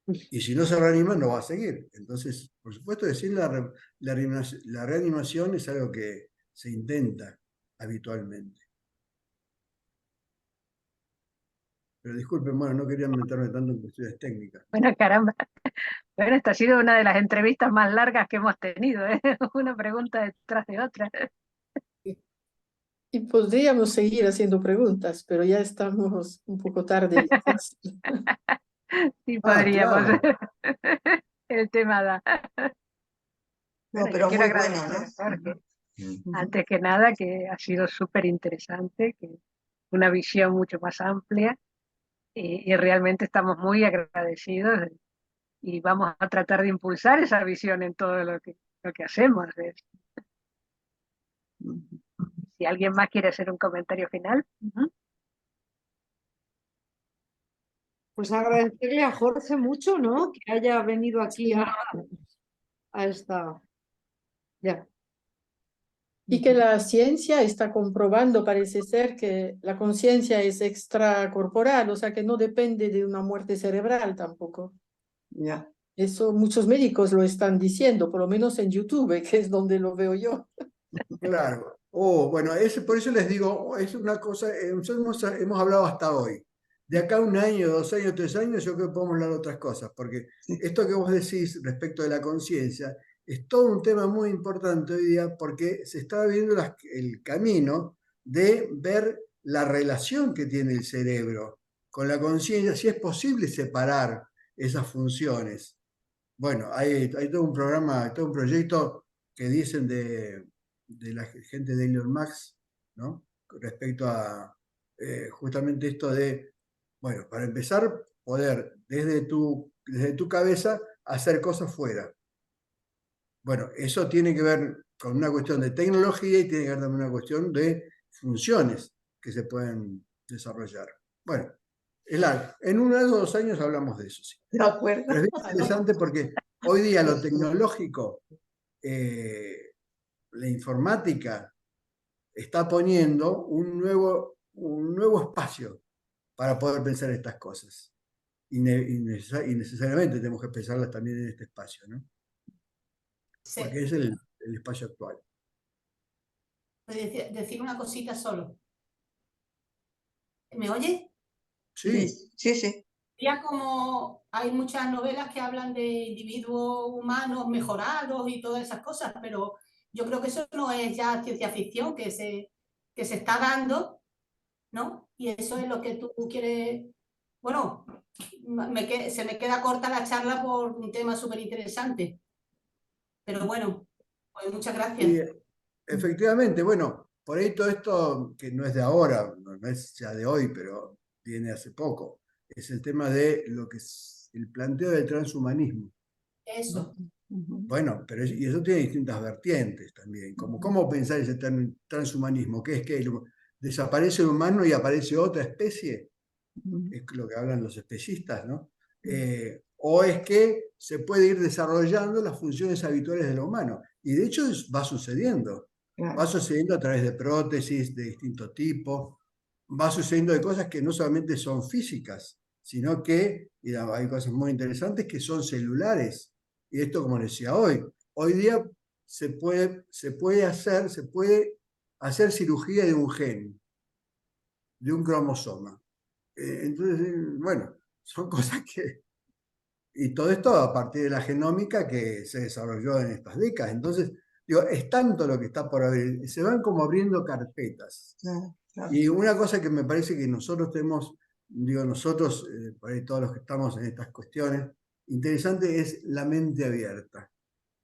C: Y si no se reanima, no va a seguir. Entonces, por supuesto, decir la reanimación es algo que se intenta habitualmente. Pero disculpen, bueno, no quería meterme tanto en cuestiones técnicas.
A: Bueno, caramba. Bueno, esta ha sido una de las entrevistas más largas que hemos tenido, ¿eh? Una pregunta detrás de otra.
B: Y podríamos seguir haciendo preguntas, pero ya estamos un poco tarde.
A: Sí,
C: Ah,
A: podríamos.
C: claro.
A: El tema da.
D: No,
A: Bueno, yo
D: pero
A: quiero
D: muy bueno,
A: agradecer,
D: ¿no?
A: Jorge,
D: Ujú.
A: antes que nada, que ha sido súper interesante, que una visión mucho más amplia y realmente estamos muy agradecidos y vamos a tratar de impulsar esa visión en todo lo que hacemos. Si alguien más quiere hacer un comentario final.
E: Pues agradecerle a Jorge mucho, ¿no? Que haya venido aquí a esta. Ya.
B: Y que la ciencia está comprobando, parece ser, que la conciencia es extracorporal, o sea que no depende de una muerte cerebral tampoco.
D: Ya.
B: Eso muchos médicos lo están diciendo, por lo menos en YouTube, que es donde lo veo yo.
C: Claro. Oh, bueno, por eso les digo, es una cosa, nosotros hemos hablado hasta hoy. De acá a 1 año, 2 años, 3 años, yo creo que podemos hablar de otras cosas, porque esto que vos decís respecto de la conciencia es todo un tema muy importante hoy día, porque se está viendo el camino de ver la relación que tiene el cerebro con la conciencia, si es posible separar esas funciones. Bueno, hay todo un programa, todo un proyecto que dicen de la gente de Elon Musk, ¿no? Respecto a justamente esto de, bueno, para empezar, poder desde tu cabeza hacer cosas fuera. Bueno, eso tiene que ver con una cuestión de tecnología y tiene que ver también una cuestión de funciones que se pueden desarrollar. Bueno, en 1 o 2 años hablamos de eso, sí.
D: De acuerdo.
C: Pero es bien interesante porque hoy día lo tecnológico, la informática, está poniendo un nuevo espacio para poder pensar estas cosas. Y necesariamente tenemos que pensarlas también en este espacio, ¿no?
F: Sí.
C: Porque es el espacio actual.
F: Decir una cosita solo. ¿Me oye?
C: Sí.
D: Sí.
F: Ya como hay muchas novelas que hablan de individuos humanos mejorados y todas esas cosas, pero yo creo que eso no es ya ciencia ficción, que se está dando, ¿no? Y eso es lo que tú quieres. Bueno, se me queda corta la charla por un tema súper interesante. Pero bueno, pues muchas gracias.
C: Y efectivamente, bueno, por ahí todo esto que no es de ahora, no es ya de hoy, pero viene hace poco, es el tema de lo que es el planteo del transhumanismo.
F: Eso.
C: Bueno, pero y eso tiene distintas vertientes también, como cómo pensar ese transhumanismo, que es que desaparece el humano y aparece otra especie, es lo que hablan los especistas, ¿no? O es que se puede ir desarrollando las funciones habituales del humano, y de hecho va sucediendo.
D: Claro.
C: Va sucediendo a través de prótesis de distinto tipo, va sucediendo de cosas que no solamente son físicas, sino que hay cosas muy interesantes que son celulares. Y esto, como decía hoy día se puede hacer cirugía de un gen, de un cromosoma. Entonces, bueno, son cosas que... Y todo esto a partir de la genómica que se desarrolló en estas décadas. Entonces, digo, es tanto lo que está por abrir, se van como abriendo carpetas.
D: Claro.
C: Y una cosa que me parece que nosotros tenemos, digo nosotros, por ahí todos los que estamos en estas cuestiones, interesante es la mente abierta.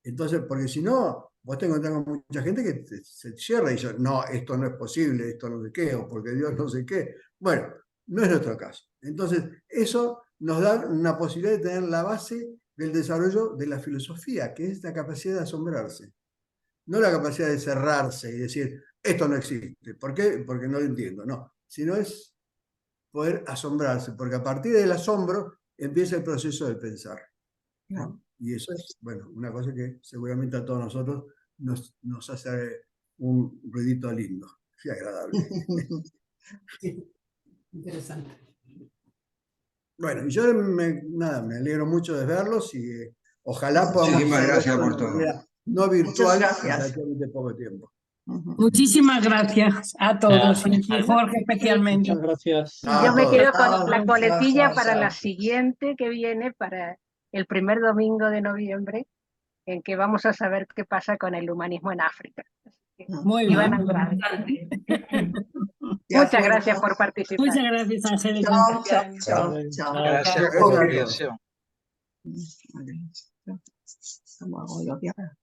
C: Entonces, porque si no, vos te encontrás con mucha gente que se cierra y dice, no, esto no es posible, esto no sé qué, o porque Dios no sé qué. Bueno, no es nuestro caso. Entonces, eso nos da una posibilidad de tener la base del desarrollo de la filosofía, que es la capacidad de asombrarse. No la capacidad de cerrarse y decir, esto no existe. ¿Por qué? Porque no lo entiendo. No, sino es poder asombrarse, porque a partir del asombro empieza el proceso de pensar, ¿no? Y eso es, bueno, una cosa que seguramente a todos nosotros nos hace un ruidito lindo. y agradable.
F: Sí, interesante.
C: Bueno, y yo nada, me alegro mucho de verlos y ojalá podamos
H: Muchísimas
C: hacer
H: gracias
C: esto
H: por
C: de
H: todo.
C: manera no virtual
D: Muchas gracias.
C: relativamente poco tiempo.
I: Muchísimas gracias a todos y Jorge especialmente.
J: Muchas gracias.
A: Y yo me
C: todos.
A: quedo con
D: Chao,
A: la
D: chao,
A: coletilla
D: chao,
A: para
D: chao.
A: la siguiente que viene, para el primer domingo de noviembre, en que vamos a saber qué pasa con el humanismo en África.
I: Muy
A: Iván
I: bien.
A: Andrade.
D: De
A: Muchas gracias
D: acuerdo.
A: por participar.
I: Muchas gracias, Angélica.
D: Chao, chao, chao,
J: Vale,
D: chao.
J: chao.
G: Gracias
C: Gracias
G: por
C: a
G: la
C: todos.
G: invitación.
D: Vale. ¿Cómo hago yo aquí ahora?